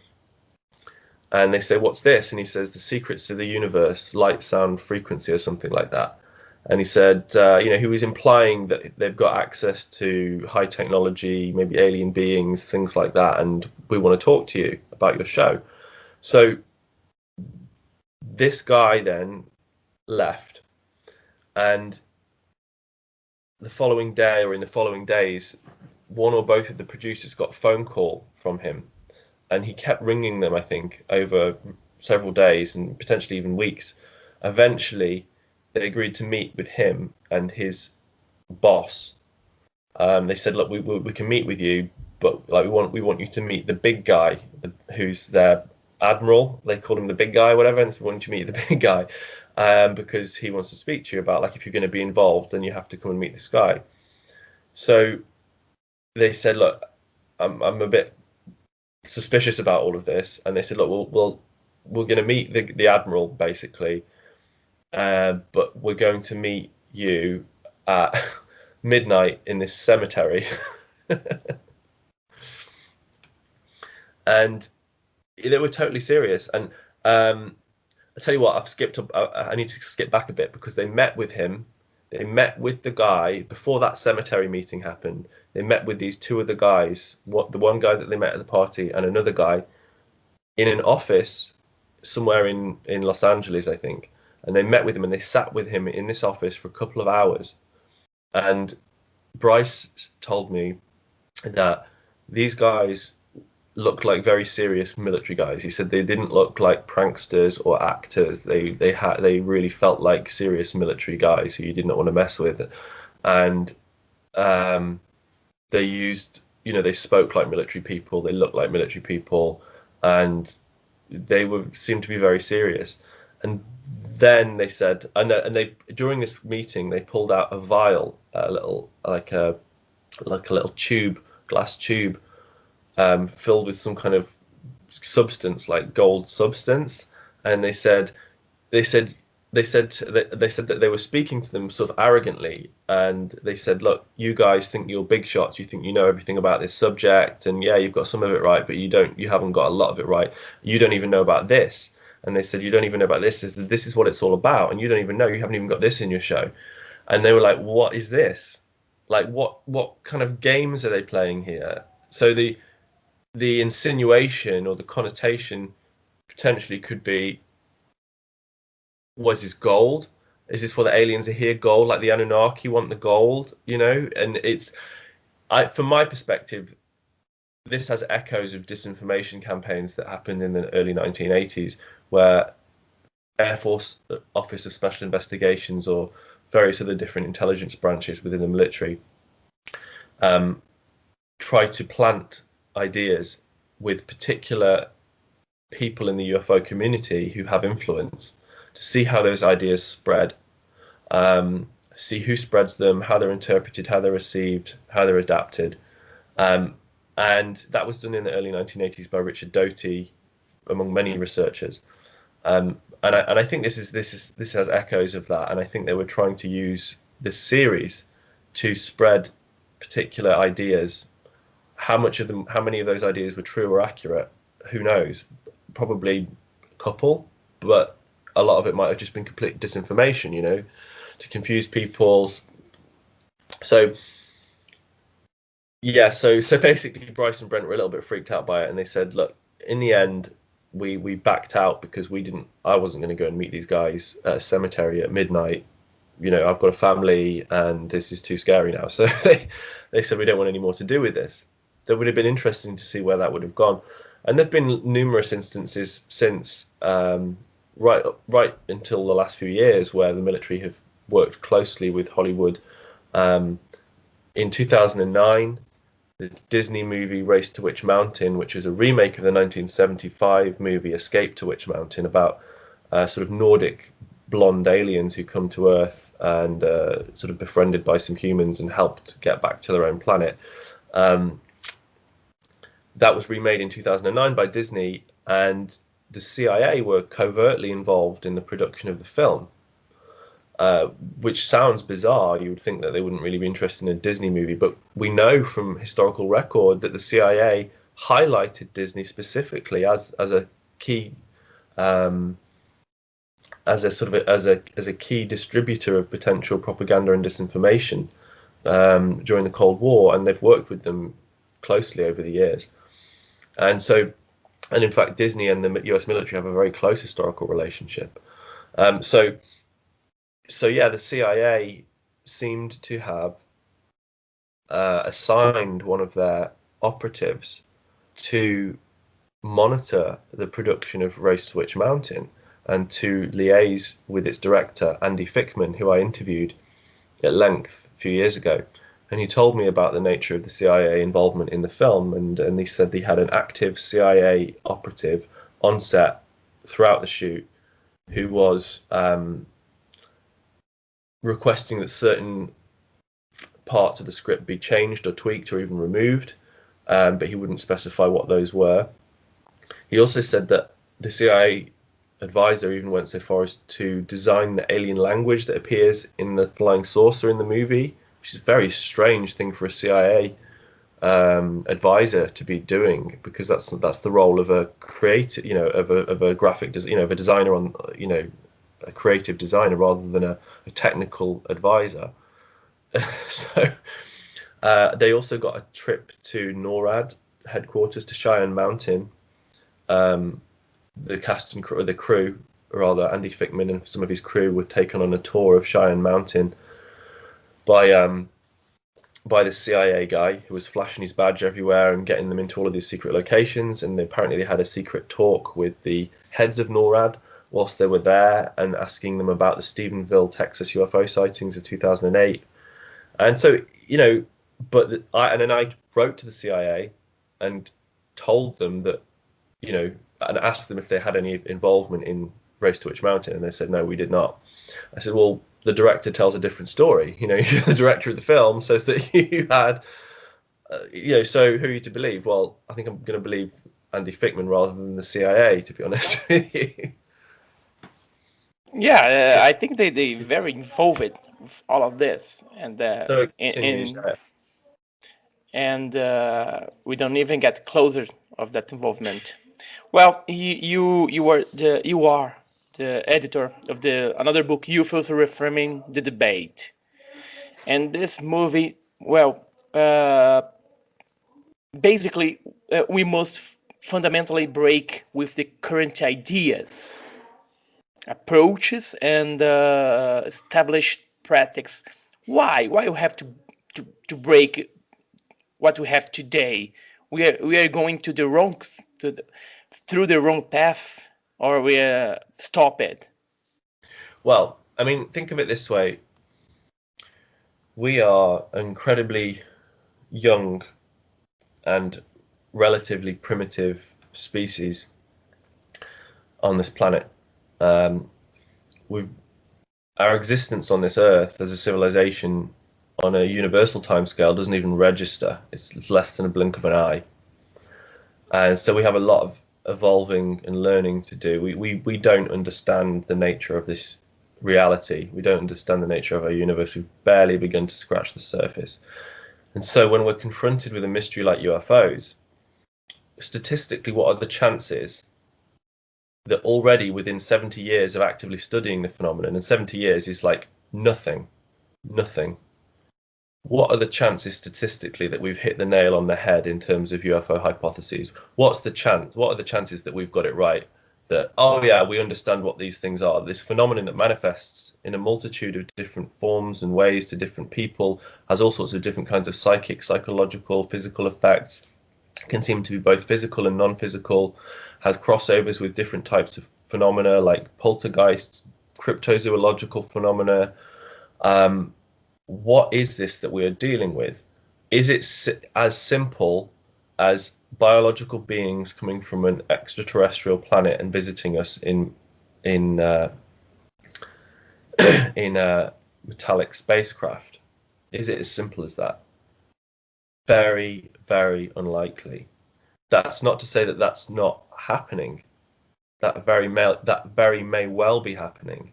And they say, what's this? And he says, the secrets of the universe, light, sound, frequency, or something like that. And he said, he was implying that they've got access to high technology, maybe alien beings, things like that, and we want to talk to you about your show. So this guy then left, and the following day, or in the following days, one or both of the producers got a phone call from him, and he kept ringing them, I think, over several days and potentially even weeks. Eventually, they agreed to meet with him and his boss. They said, "Look, we can meet with you, but like we want you to meet the big guy, who's their admiral. They call him the big guy, whatever. And so we want you to meet the big guy because he wants to speak to you about, like, if you're going to be involved, then you have to come and meet this guy." So they said, "Look, I'm a bit suspicious about all of this," and they said, "Look, we're going to meet the admiral basically." But we're going to meet you at midnight in this cemetery. And they were totally serious. And I tell you what, I need to skip back a bit, because they met with him. They met with the guy before that cemetery meeting happened. They met with these two other guys, the one guy that they met at the party and another guy, in an office somewhere in Los Angeles, I think. And they met with him and they sat with him in this office for a couple of hours. And Bryce told me that these guys looked like very serious military guys. He said they didn't look like pranksters or actors. They really felt like serious military guys who you did not want to mess with. And they used, they spoke like military people. They looked like military people, and they seemed to be very serious. And then they said, and they during this meeting they pulled out a vial, a little like a little tube, glass tube, filled with some kind of substance, like gold substance. And they said that they were speaking to them sort of arrogantly, and they said, "Look, you guys think you're big shots. You think you know everything about this subject, and yeah, you've got some of it right, but you haven't got a lot of it right. You don't even know about this." And they said, "You don't even know about this. This is what it's all about, and you don't even know. You haven't even got this in your show." And they were like, "What is this? Like, what kind of games are they playing here?" So the insinuation or the connotation potentially could be, was this gold? Is this what the aliens are here? Gold, like the Anunnaki want the gold, And from my perspective, this has echoes of disinformation campaigns that happened in the early 1980s, where Air Force Office of Special Investigations or various other different intelligence branches within the military try to plant ideas with particular people in the UFO community who have influence, to see how those ideas spread, see who spreads them, how they're interpreted, how they're received, how they're adapted. And that was done in the early 1980s by Richard Doty, among many researchers. And I think this has echoes of that. And I think they were trying to use this series to spread particular ideas. How many of those ideas were true or accurate? Who knows? Probably a couple, but a lot of it might have just been complete disinformation, to confuse people. So yeah, so basically Bryce and Brent were a little bit freaked out by it, and they said, "Look, in the end, we backed out because I wasn't going to go and meet these guys at a cemetery at midnight. I've got a family and this is too scary now." So they said, "We don't want any more to do with this." So it would have been interesting to see where that would have gone. And there've been numerous instances since, right until the last few years, where the military have worked closely with Hollywood. In 2009, the Disney movie Race to Witch Mountain, which is a remake of the 1975 movie Escape to Witch Mountain, about sort of Nordic blonde aliens who come to Earth and sort of befriended by some humans and helped get back to their own planet. That was remade in 2009 by Disney, and the CIA were covertly involved in the production of the film, which sounds bizarre. You would think that they wouldn't really be interested in a Disney movie, but we know from historical record that the CIA highlighted Disney specifically as a key, as a key distributor of potential propaganda and disinformation during the Cold War, and they've worked with them closely over the years. And in fact, Disney and the US military have a very close historical relationship. So yeah, the CIA seemed to have assigned one of their operatives to monitor the production of Race to Witch Mountain and to liaise with its director, Andy Fickman, who I interviewed at length a few years ago. And he told me about the nature of the CIA involvement in the film, and he said he had an active CIA operative on set throughout the shoot who was requesting that certain parts of the script be changed or tweaked or even removed, but he wouldn't specify what those were. He also said that the CIA advisor even went so far as to design the alien language that appears in the flying saucer in the movie, which is a very strange thing for a CIA advisor to be doing, because that's the role of a creative, of a graphic, of a designer on, a creative designer rather than a technical advisor. So they also got a trip to NORAD headquarters to Cheyenne Mountain. The cast and crew, Andy Fickman and some of his crew were taken on a tour of Cheyenne Mountain by the CIA guy who was flashing his badge everywhere and getting them into all of these secret locations. And apparently they had a secret talk with the heads of NORAD whilst they were there, and asking them about the Stephenville, Texas UFO sightings of 2008. And so, I wrote to the CIA and told them that, and asked them if they had any involvement in Race to Witch Mountain, and they said, no, we did not. I said, well, the director tells a different story. The director of the film says that you had, so who are you to believe? Well, I think I'm going to believe Andy Fickman rather than the CIA, to be honest with you. Yeah, I think they very involved with all of this, and we don't even get closer of that involvement. Well, you are the editor of another book, UFOs, Reframing the Debate, and this movie, basically, we must fundamentally break with the current ideas, approaches, and established practices. Why you have to break what we have today? We are going to the wrong through the wrong path, or we stop it? Well, I mean, think of it this way. We are an incredibly young and relatively primitive species on this planet. Our existence on this earth as a civilization on a universal timescale doesn't even register. It's less than a blink of an eye. And so we have a lot of evolving and learning to do. We don't understand the nature of this reality. We don't understand the nature of our universe. We've barely begun to scratch the surface. And so when we're confronted with a mystery like UFOs, statistically, what are the chances that already within 70 years of actively studying the phenomenon, and 70 years is like nothing, what are the chances statistically that we've hit the nail on the head in terms of UFO hypotheses? What are the chances that we've got it right? That, oh yeah, we understand what these things are. This phenomenon that manifests in a multitude of different forms and ways to different people, has all sorts of different kinds of psychic, psychological, physical effects, can seem to be both physical and non-physical, has crossovers with different types of phenomena like poltergeists, cryptozoological phenomena. What is this that we are dealing with? Is it as simple as biological beings coming from an extraterrestrial planet and visiting us in in a metallic spacecraft. Is it as simple as that? Very, very unlikely. That's not to say that that's not happening. That very may well be happening.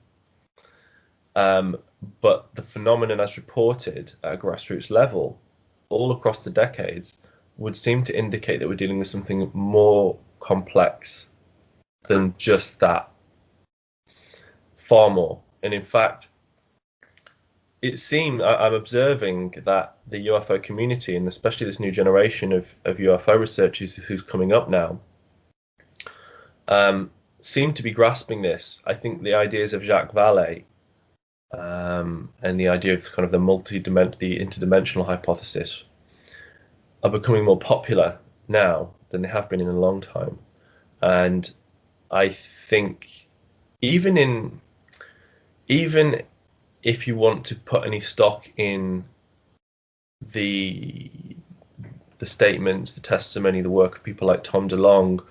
But the phenomenon as reported at a grassroots level all across the decades would seem to indicate that we're dealing with something more complex than just that. Far more. And in fact, it seems, I'm observing that the UFO community, and especially this new generation of UFO researchers who's coming up now, seem to be grasping this. I think the ideas of Jacques Vallée and the idea of kind of the interdimensional hypothesis are becoming more popular now than they have been in a long time. And I think even if you want to put any stock in the statements, the testimony, the work of people like Tom DeLonge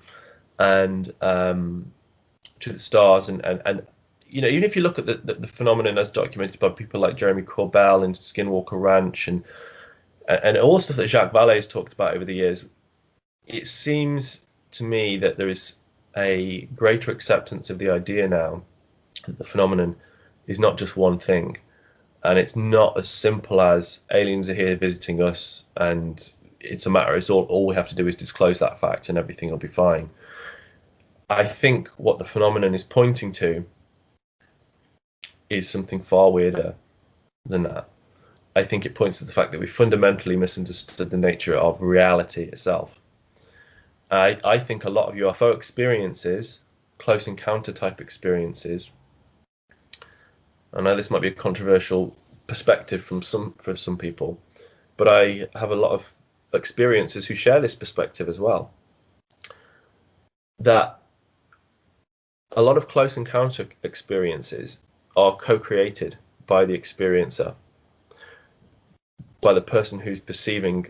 and To the Stars, and you know, even if you look at the phenomenon as documented by people like Jeremy Corbell and Skinwalker Ranch and all stuff that Jacques Vallée has talked about over the years, it seems to me that there is a greater acceptance of the idea now that the phenomenon is not just one thing, and it's not as simple as aliens are here visiting us and it's a matter, it's all we have to do is disclose that fact and everything will be fine. I think what the phenomenon is pointing to is something far weirder than that. I think it points to the fact that we fundamentally misunderstood the nature of reality itself. I think a lot of UFO experiences, close encounter type experiences, I know this might be a controversial perspective for some people, but I have a lot of experiences who share this perspective as well, that a lot of close encounter experiences are co-created by the experiencer, by the person who's perceiving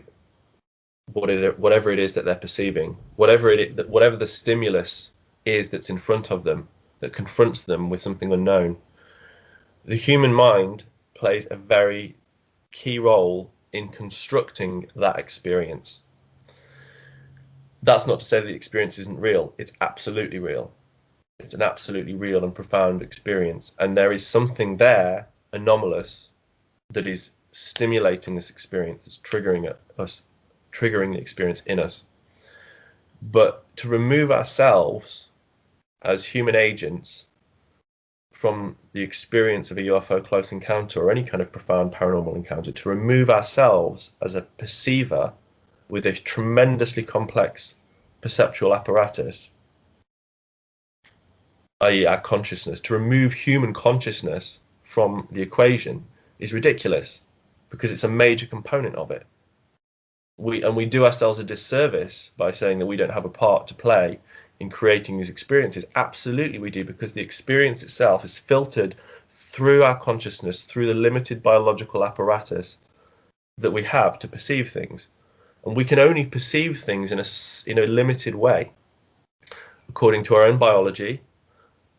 whatever it is that they're perceiving, whatever the stimulus is that's in front of them, that confronts them with something unknown. The human mind plays a very key role in constructing that experience. That's not to say that the experience isn't real. It's absolutely real. It's an absolutely real and profound experience. And there is something there, anomalous, that is stimulating this experience, that's triggering the experience in us. But to remove ourselves as human agents from the experience of a UFO close encounter or any kind of profound paranormal encounter, to remove ourselves as a perceiver with a tremendously complex perceptual apparatus, i.e. our consciousness, to remove human consciousness from the equation is ridiculous, because it's a major component of it. We do ourselves a disservice by saying that we don't have a part to play in creating these experiences. Absolutely we do, because the experience itself is filtered through our consciousness, through the limited biological apparatus that we have to perceive things. And we can only perceive things in a limited way, according to our own biology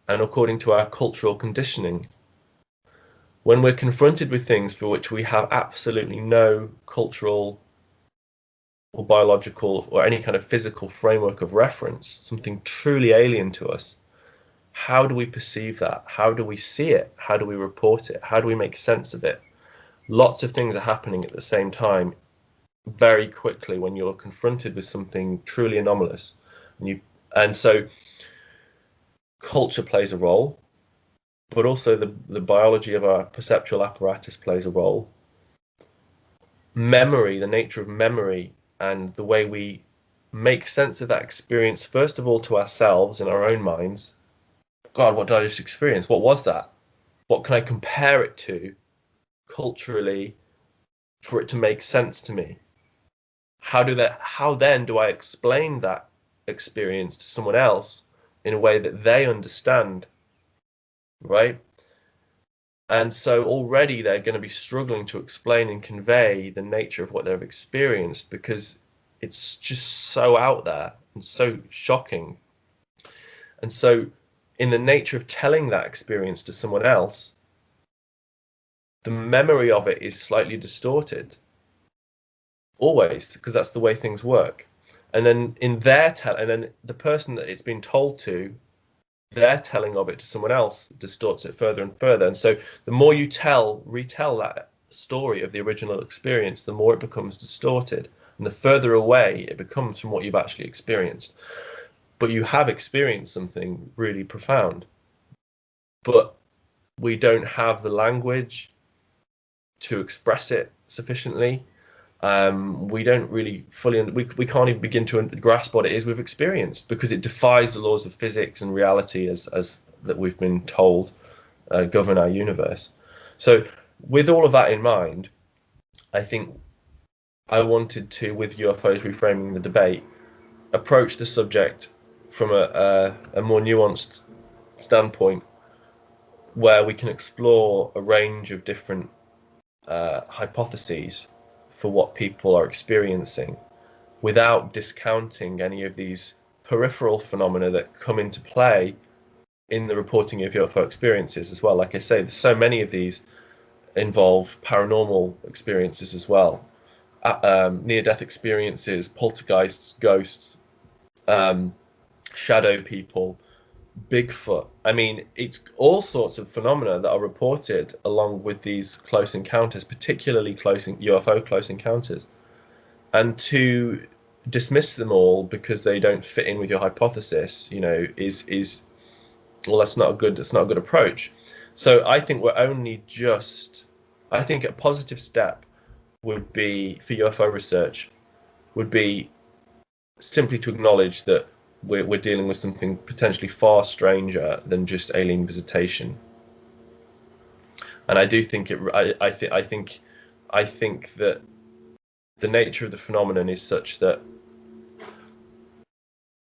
and according to our cultural conditioning. When we're confronted with things for which we have absolutely no cultural or biological or any kind of physical framework of reference, something truly alien to us, how do we perceive that? How do we see it? How do we report it? How do we make sense of it? Lots of things are happening at the same time very quickly when you're confronted with something truly anomalous. And so culture plays a role, but also the biology of our perceptual apparatus plays a role. Memory, the nature of memory, and the way we make sense of that experience, first of all to ourselves in our own minds. God, what did I just experience? What was that? What can I compare it to culturally for it to make sense to me? How then do I explain that experience to someone else in a way that they understand, right? And so already they're going to be struggling to explain and convey the nature of what they've experienced, because it's just so out there and so shocking. And so in the nature of telling that experience to someone else, the memory of it is slightly distorted, always, because that's the way things work. And then and then the person that it's been told to, their telling of it to someone else distorts it further and further. And so the more you retell that story of the original experience, the more it becomes distorted, and the further away it becomes from what you've actually experienced. But you have experienced something really profound, but we don't have the language to express it sufficiently. We don't really fully, we can't even begin to grasp what it is we've experienced, because it defies the laws of physics and reality as that we've been told govern our universe. So with all of that in mind, I think I wanted to, with UFOs Reframing the Debate, approach the subject from a more nuanced standpoint, where we can explore a range of different hypotheses for what people are experiencing, without discounting any of these peripheral phenomena that come into play in the reporting of UFO experiences as well. Like I say, there's so many of these involve paranormal experiences as well, near-death experiences, poltergeists, ghosts, shadow people, Bigfoot. I mean, it's all sorts of phenomena that are reported along with these close encounters, particularly UFO close encounters. And to dismiss them all because they don't fit in with your hypothesis, is well, that's not a good approach. So I think I think a positive step would be, for UFO research, would be simply to acknowledge that we're dealing with something potentially far stranger than just alien visitation. And I do think I think that the nature of the phenomenon is such that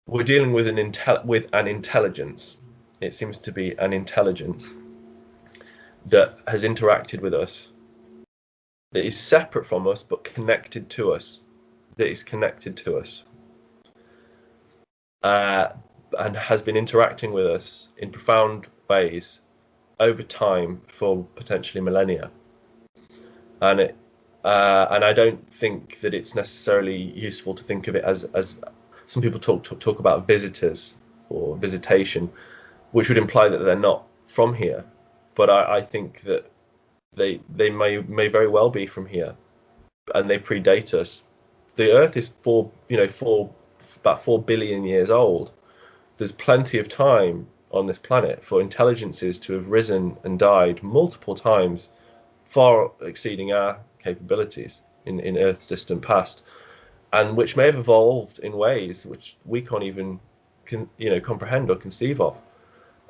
we're dealing with an intelligence. It seems to be an intelligence that has interacted with us, that is separate from us but connected to us, and has been interacting with us in profound ways over time for potentially millennia. And I don't think that it's necessarily useful to think of it as some people talk about visitors or visitation, which would imply that they're not from here. But I think that they may very well be from here, and they predate us. The Earth is about 4 billion years old. There's plenty of time on this planet for intelligences to have risen and died multiple times, far exceeding our capabilities in Earth's distant past, and which may have evolved in ways which we can't even comprehend or conceive of,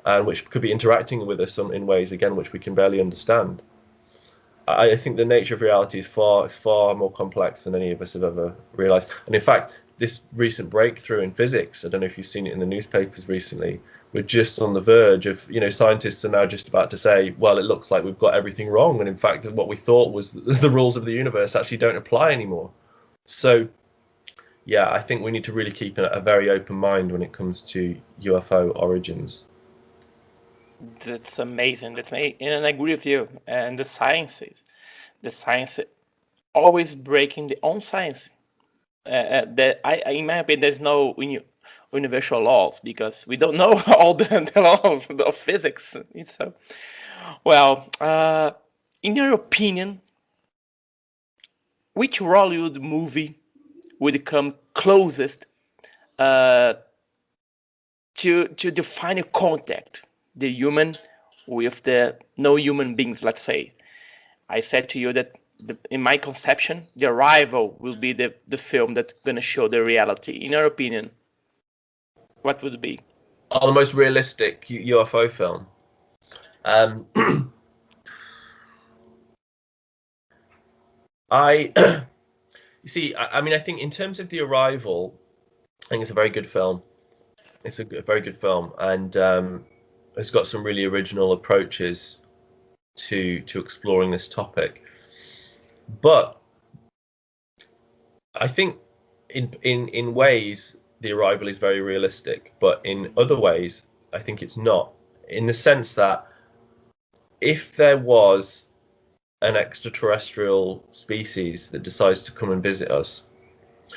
and which could be interacting with us in ways, again, which we can barely understand. I think the nature of reality is far more complex than any of us have ever realized. And in fact, this recent breakthrough in physics, I don't know if you've seen it in the newspapers recently, we're just on the verge of, scientists are now just about to say, well, it looks like we've got everything wrong. And in fact, what we thought was the rules of the universe actually don't apply anymore. So, yeah, I think we need to really keep a very open mind when it comes to UFO origins. That's amazing. And I agree with you. And the science always breaking the own science. That in my opinion, there's no universal laws, because we don't know all the laws of physics. So, well, in your opinion, which Hollywood movie would come closest to define a contact, the human with the no human beings, let's say? I said to you that in my conception, The Arrival will be the film that's going to show the reality. In your opinion, what would it be? The most realistic UFO film. You see, I mean, I think in terms of The Arrival, I think it's a very good film. It's a very good film, and it's got some really original approaches to exploring this topic. But I think in ways The Arrival is very realistic, but in other ways I think it's not, in the sense that if there was an extraterrestrial species that decides to come and visit us.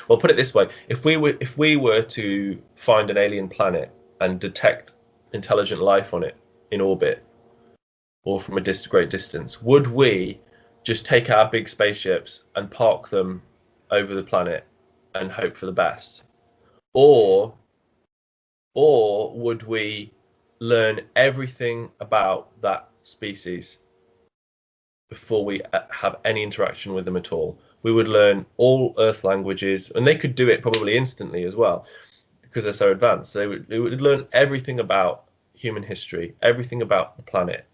Well, put it this way: if we were to find an alien planet and detect intelligent life on it in orbit or from a great distance, would we just take our big spaceships and park them over the planet and hope for the best, or would we learn everything about that species before we have any interaction with them at all? We would learn all Earth languages, and they could do it probably instantly as well because they're so advanced. They would learn everything about human history, everything about the planet.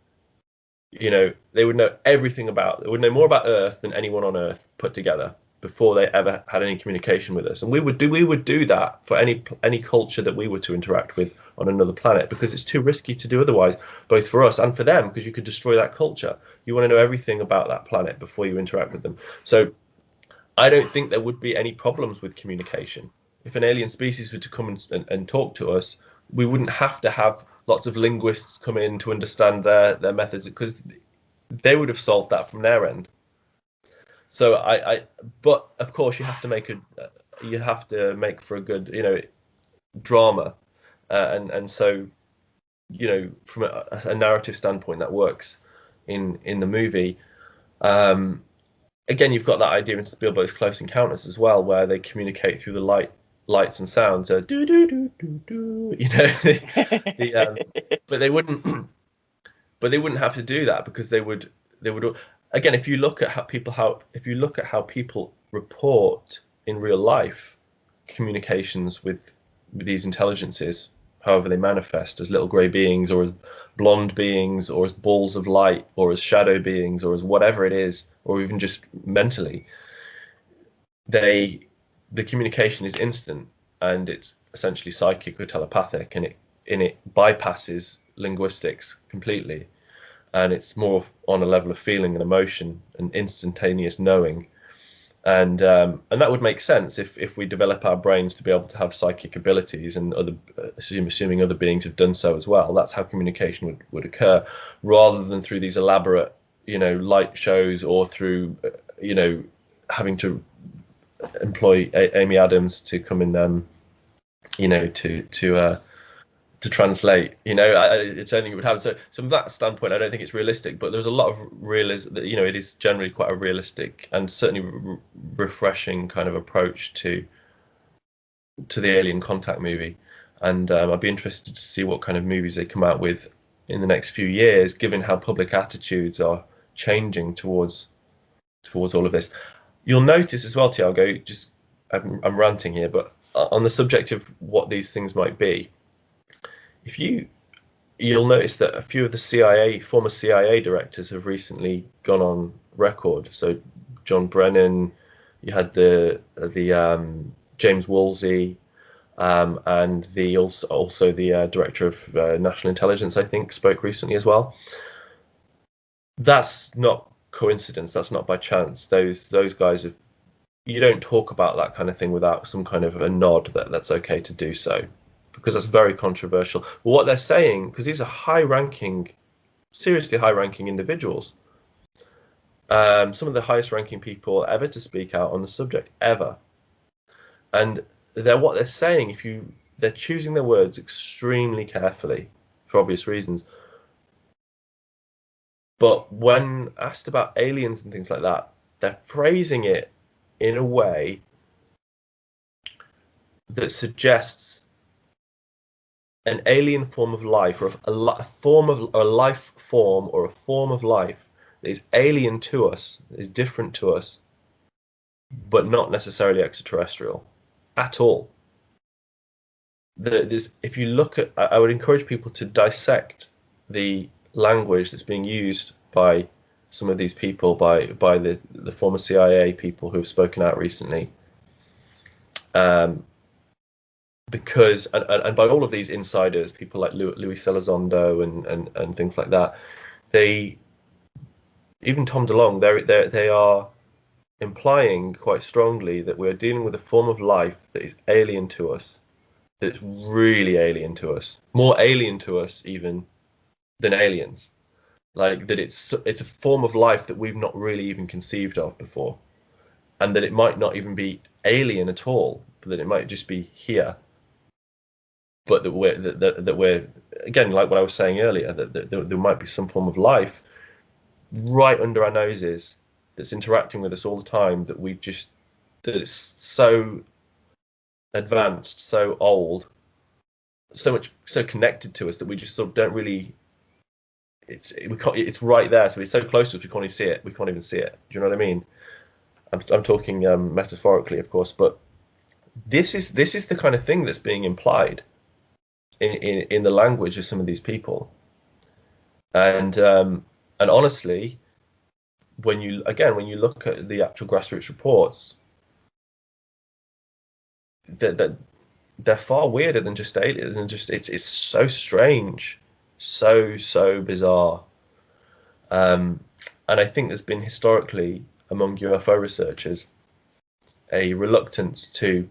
You know, they would know everything about. They would know more about Earth than anyone on Earth put together before they ever had any communication with us. And we would do that for any culture that we were to interact with on another planet, because it's too risky to do otherwise, both for us and for them, because you could destroy that culture. You want to know everything about that planet before you interact with them. So I don't think there would be any problems with communication. If an alien species were to come and talk to us, we wouldn't have to have lots of linguists come in to understand their methods, because they would have solved that from their end. So but of course you have to make for a good, drama, and so, from a narrative standpoint, that works in the movie. Again, you've got that idea in Spielberg's Close Encounters as well, where they communicate through the lights and sounds. Do do do do do. But they wouldn't. But they wouldn't have to do that, because they would. Again, if you look at how people report in real life communications with these intelligences, however they manifest, as little grey beings, or as blonde beings, or as balls of light, or as shadow beings, or as whatever it is, or even just mentally, the communication is instant, and it's essentially psychic or telepathic, and it bypasses linguistics completely, and it's more on a level of feeling and emotion and instantaneous knowing. And that would make sense if we develop our brains to be able to have psychic abilities, and assuming other beings have done so as well. That's how communication would occur, rather than through these elaborate, light shows, or through, having to employ Amy Adams to come in, to translate. It's only it would happen. So from that standpoint, I don't think it's realistic, but there's a lot of realism that, it is generally quite a realistic and certainly refreshing kind of approach to the Alien Contact movie. And I'd be interested to see what kind of movies they come out with in the next few years, given how public attitudes are changing towards all of this. You'll notice as well, Thiago, I'm ranting here, but on the subject of what these things might be, you'll notice that a few of the former CIA directors have recently gone on record. So John Brennan, you had the James Woolsey, and also the director of national intelligence, I think, spoke recently as well. That's not coincidence. That's not by chance. Those guys you don't talk about that kind of thing without some kind of a nod that's okay to do so, because that's very controversial. But what they're saying, because these are seriously high-ranking individuals, some of the highest-ranking people ever to speak out on the subject ever, and what they're saying, they're choosing their words extremely carefully for obvious reasons. But when asked about aliens and things like that, they're phrasing it in a way that suggests an alien form of life, or a life form of life that is alien to us, that is different to us, but not necessarily extraterrestrial at all. If you look at, I would encourage people to dissect the language that's being used by some of these people, by the former CIA people who have spoken out recently, because and by all of these insiders, people like Luis Elizondo and things like that, even Tom DeLonge, they are implying quite strongly that we're dealing with a form of life that is alien to us, that's really alien to us, more alien to us even than aliens. like that it's a form of life that we've not really even conceived of before, and that it might not even be alien at all, but that it might just be here, but that we're again, like what I was saying earlier, that there might be some form of life right under our noses that's interacting with us all the time, that it's so advanced, so old, so connected to us that we just sort of don't really. It's right there, so it's so close to us we can't even see it. We can't even see it. Do you know what I mean? I'm talking metaphorically, of course, but this is the kind of thing that's being implied in the language of some of these people, and honestly, when you look at the actual grassroots reports, that they're far weirder than just aliens, and just it's so strange, so bizarre, and I think there's been historically among UFO researchers a reluctance to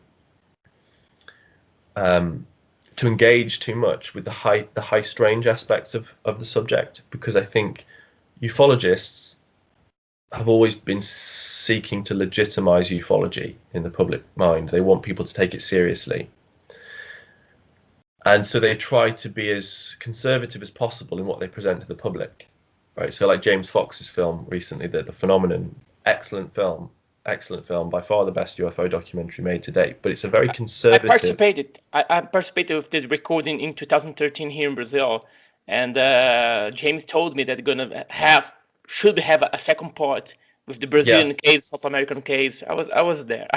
engage too much with the high strange aspects of the subject, because I think ufologists have always been seeking to legitimize ufology in the public mind. They want people to take it seriously. And so they try to be as conservative as possible in what they present to the public, right? So like James Fox's film recently, the FENÓMENO, excellent film, by far the best UFO documentary made to date. But it's a very conservative. I participated with the recording in 2013 here in Brazil, and James told me that they're should have a second part with the Brazilian case, South American case. I was there.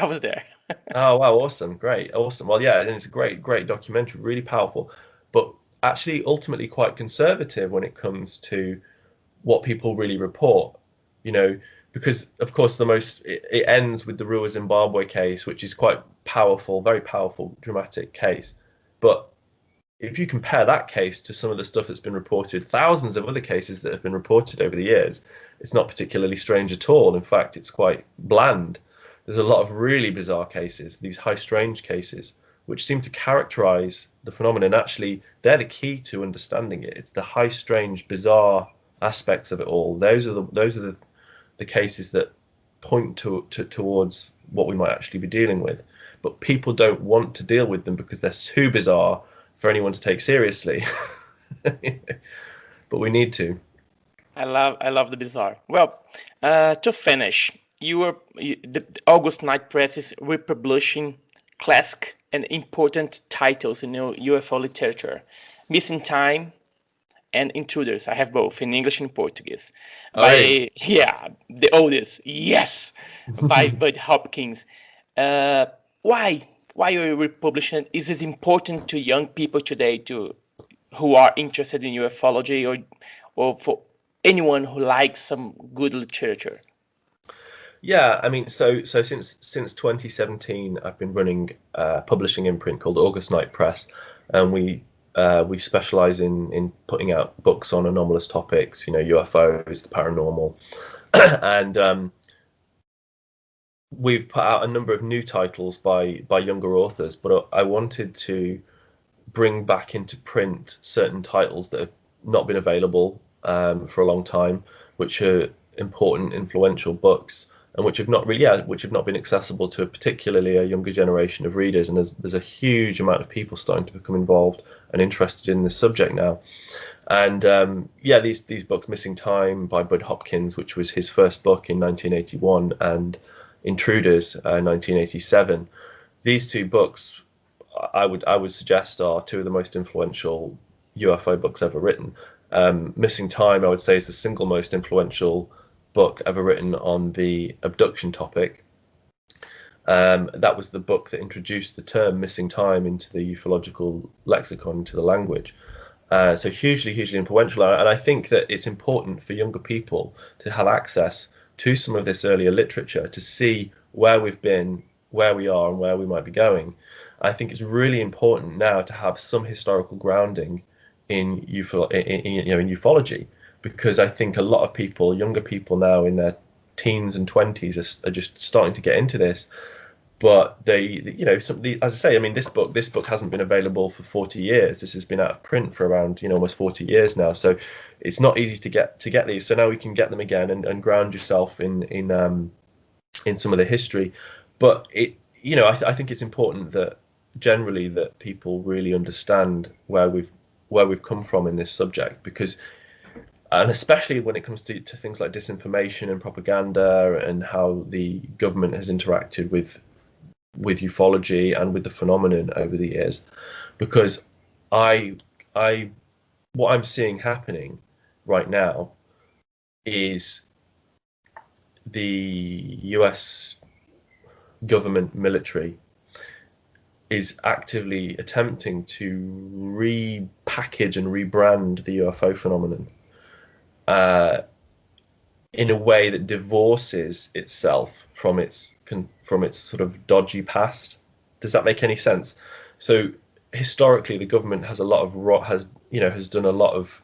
Oh wow, awesome, great, awesome. Well, yeah, and it's a great documentary, really powerful, but actually ultimately quite conservative when it comes to what people really report, because of course it ends with the Rua Zimbabwe case, which is quite powerful, very powerful, dramatic case. But if you compare that case to some of the stuff that's been reported, thousands of other cases that have been reported over the years, it's not particularly strange at all. In fact, it's quite bland. There's a lot of really bizarre cases, these high strange cases, which seem to characterize the phenomenon. Actually, they're the key to understanding it. It's the high strange, bizarre aspects of it all. Those are the cases that point towards what we might actually be dealing with. But people don't want to deal with them because they're too bizarre for anyone to take seriously. But we need to. I love the bizarre. Well, to finish, the August Night Press is republishing classic and important titles in UFO literature: Missing Time and Intruders. I have both in English and Portuguese. Really? The oldest, yes, by Bud Hopkins. Why are you republishing it? Is it important to young people today who are interested in ufology, or for anyone who likes some good literature? Yeah, I mean, so since 2017, I've been running a publishing imprint called August Night Press, and we specialize in putting out books on anomalous topics, UFOs, the paranormal, and we've put out a number of new titles by younger authors. But I wanted to bring back into print certain titles that have not been available for a long time, which are important, influential books, and which have not been accessible to particularly a younger generation of readers. And there's a huge amount of people starting to become involved and interested in this subject now. And these books, Missing Time by Bud Hopkins, which was his first book in 1981, and Intruders, 1987. These two books, I would suggest, are two of the most influential UFO books ever written. Missing Time, I would say, is the single most influential book ever written on the abduction topic. That was the book that introduced the term missing time into the ufological lexicon, into the language. So hugely influential. And I think that it's important for younger people to have access to some of this earlier literature, to see where we've been, where we are, and where we might be going. I think it's really important now to have some historical grounding in ufology, because I think a lot of people, younger people now in their teens and 20s, are just starting to get into this, but as I say, I mean, this book hasn't been available for 40 years. This has been out of print for around, almost 40 years now. So it's not easy to get these. So now we can get them again and ground yourself in some of the history. But I think it's important that generally that people really understand where we've come from in this subject, because, and especially when it comes to things like disinformation and propaganda and how the government has interacted with ufology and with the phenomenon over the years, because what I'm seeing happening right now is the US government military is actively attempting to repackage and rebrand the UFO phenomenon in a way that divorces itself from its sort of dodgy past. Does that make any sense? So historically, the government has done a lot of,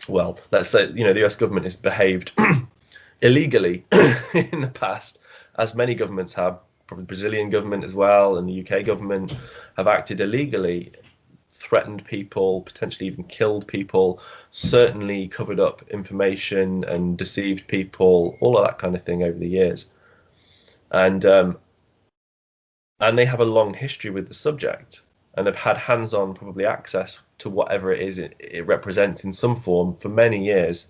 well, let's say, the US government has behaved illegally in the past, as many governments have. Probably Brazilian government as well, and the UK government have acted illegally, threatened people, potentially even killed people, certainly covered up information and deceived people, all of that kind of thing over the years. And they have a long history with the subject and have had hands-on probably access to whatever it is it represents in some form for many years.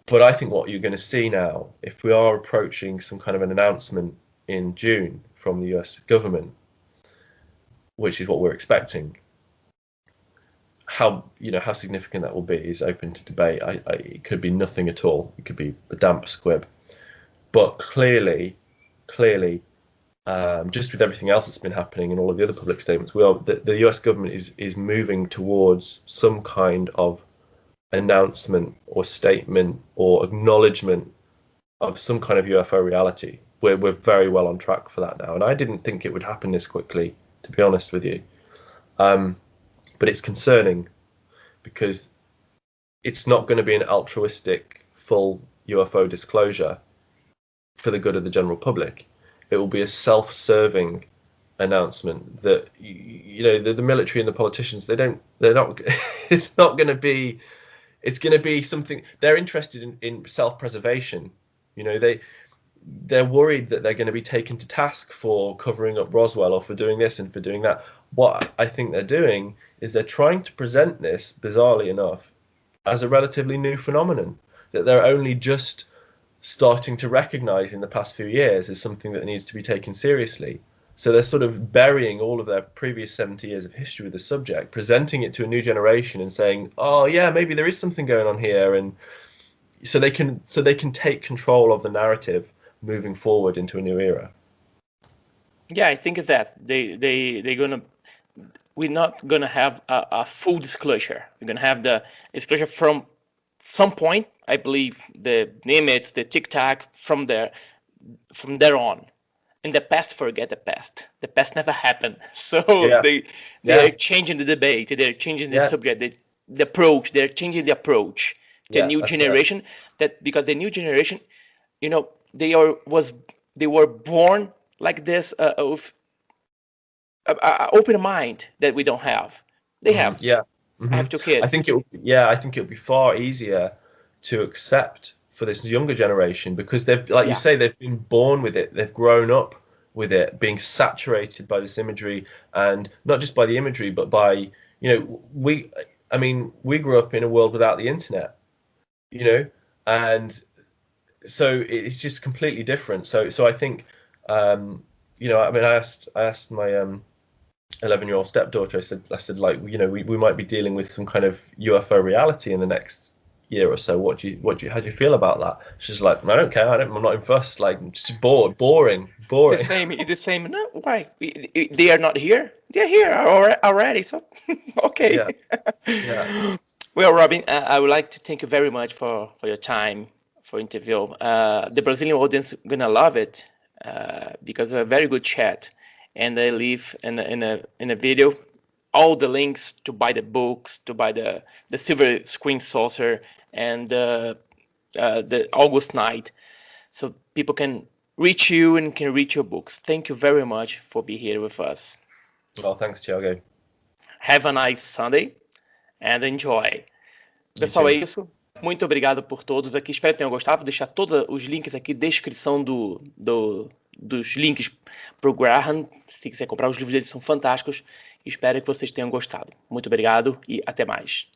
But I think what you're going to see now, if we are approaching some kind of an announcement in June from the US government, which is what we're expecting, how significant that will be is open to debate. It could be nothing at all. It could be a damp squib. But clearly, just with everything else that's been happening and all of the other public statements, the US government is moving towards some kind of announcement or statement or acknowledgement of some kind of UFO reality. We're very well on track for that now, and I didn't think it would happen this quickly, to be honest with you. But it's concerning because it's not going to be an altruistic full UFO disclosure for the good of the general public. It will be a self-serving announcement that the military and the politicians, they're not it's not going to be, it's going to be something they're interested in self-preservation. They're worried that they're going to be taken to task for covering up Roswell or for doing this and for doing that. What I think they're doing is they're trying to present this, bizarrely enough, as a relatively new phenomenon that they're only just starting to recognize in the past few years as something that needs to be taken seriously. So they're sort of burying all of their previous 70 years of history with the subject, presenting it to a new generation and saying, oh yeah, maybe there is something going on here. And so they can take control of the narrative moving forward into a new era. Yeah, I think it's that we're not gonna have a full disclosure. We're gonna have the disclosure from some point. I believe the limits, the tic-tac from there on. In the past, forget the past. The past never happened. So they are changing the debate. They're changing the subject, the approach. They're changing the approach. The new generation, because the new generation, they were born like this with an open mind that we don't have. They have. Yeah. I have 2 kids. I think it'll be far easier to accept for this younger generation because they've, like you say, they've been born with it. They've grown up with it, being saturated by this imagery, and not just by the imagery, but by we grew up in a world without the internet, and so it's just completely different. So I think I asked my 11-year-old stepdaughter, I said like, we might be dealing with some kind of UFO reality in the next year or so. How do you feel about that? She's like, I don't care. I'm not fussed. Like, just boring. The same. No, why? They are not here. They're here already. So, okay. Yeah. Well, Robin, I would like to thank you very much for your time for interview. The Brazilian audience gonna love it because of a very good chat, and they leave in a video all the links to buy the books, to buy the Silver Screen Saucer and the August Night, so people can reach you and can reach your books. Thank you very much for being here with us. Well, thanks, Thiago. Have a nice Sunday and enjoy. Pessoal, é isso. Muito obrigado por todos aqui. Espero que tenham gostado. Vou deixar todos os links aqui, descrição dos links para o Graham. Se quiser comprar os livros dele, são fantásticos. Espero que vocês tenham gostado. Muito obrigado e até mais.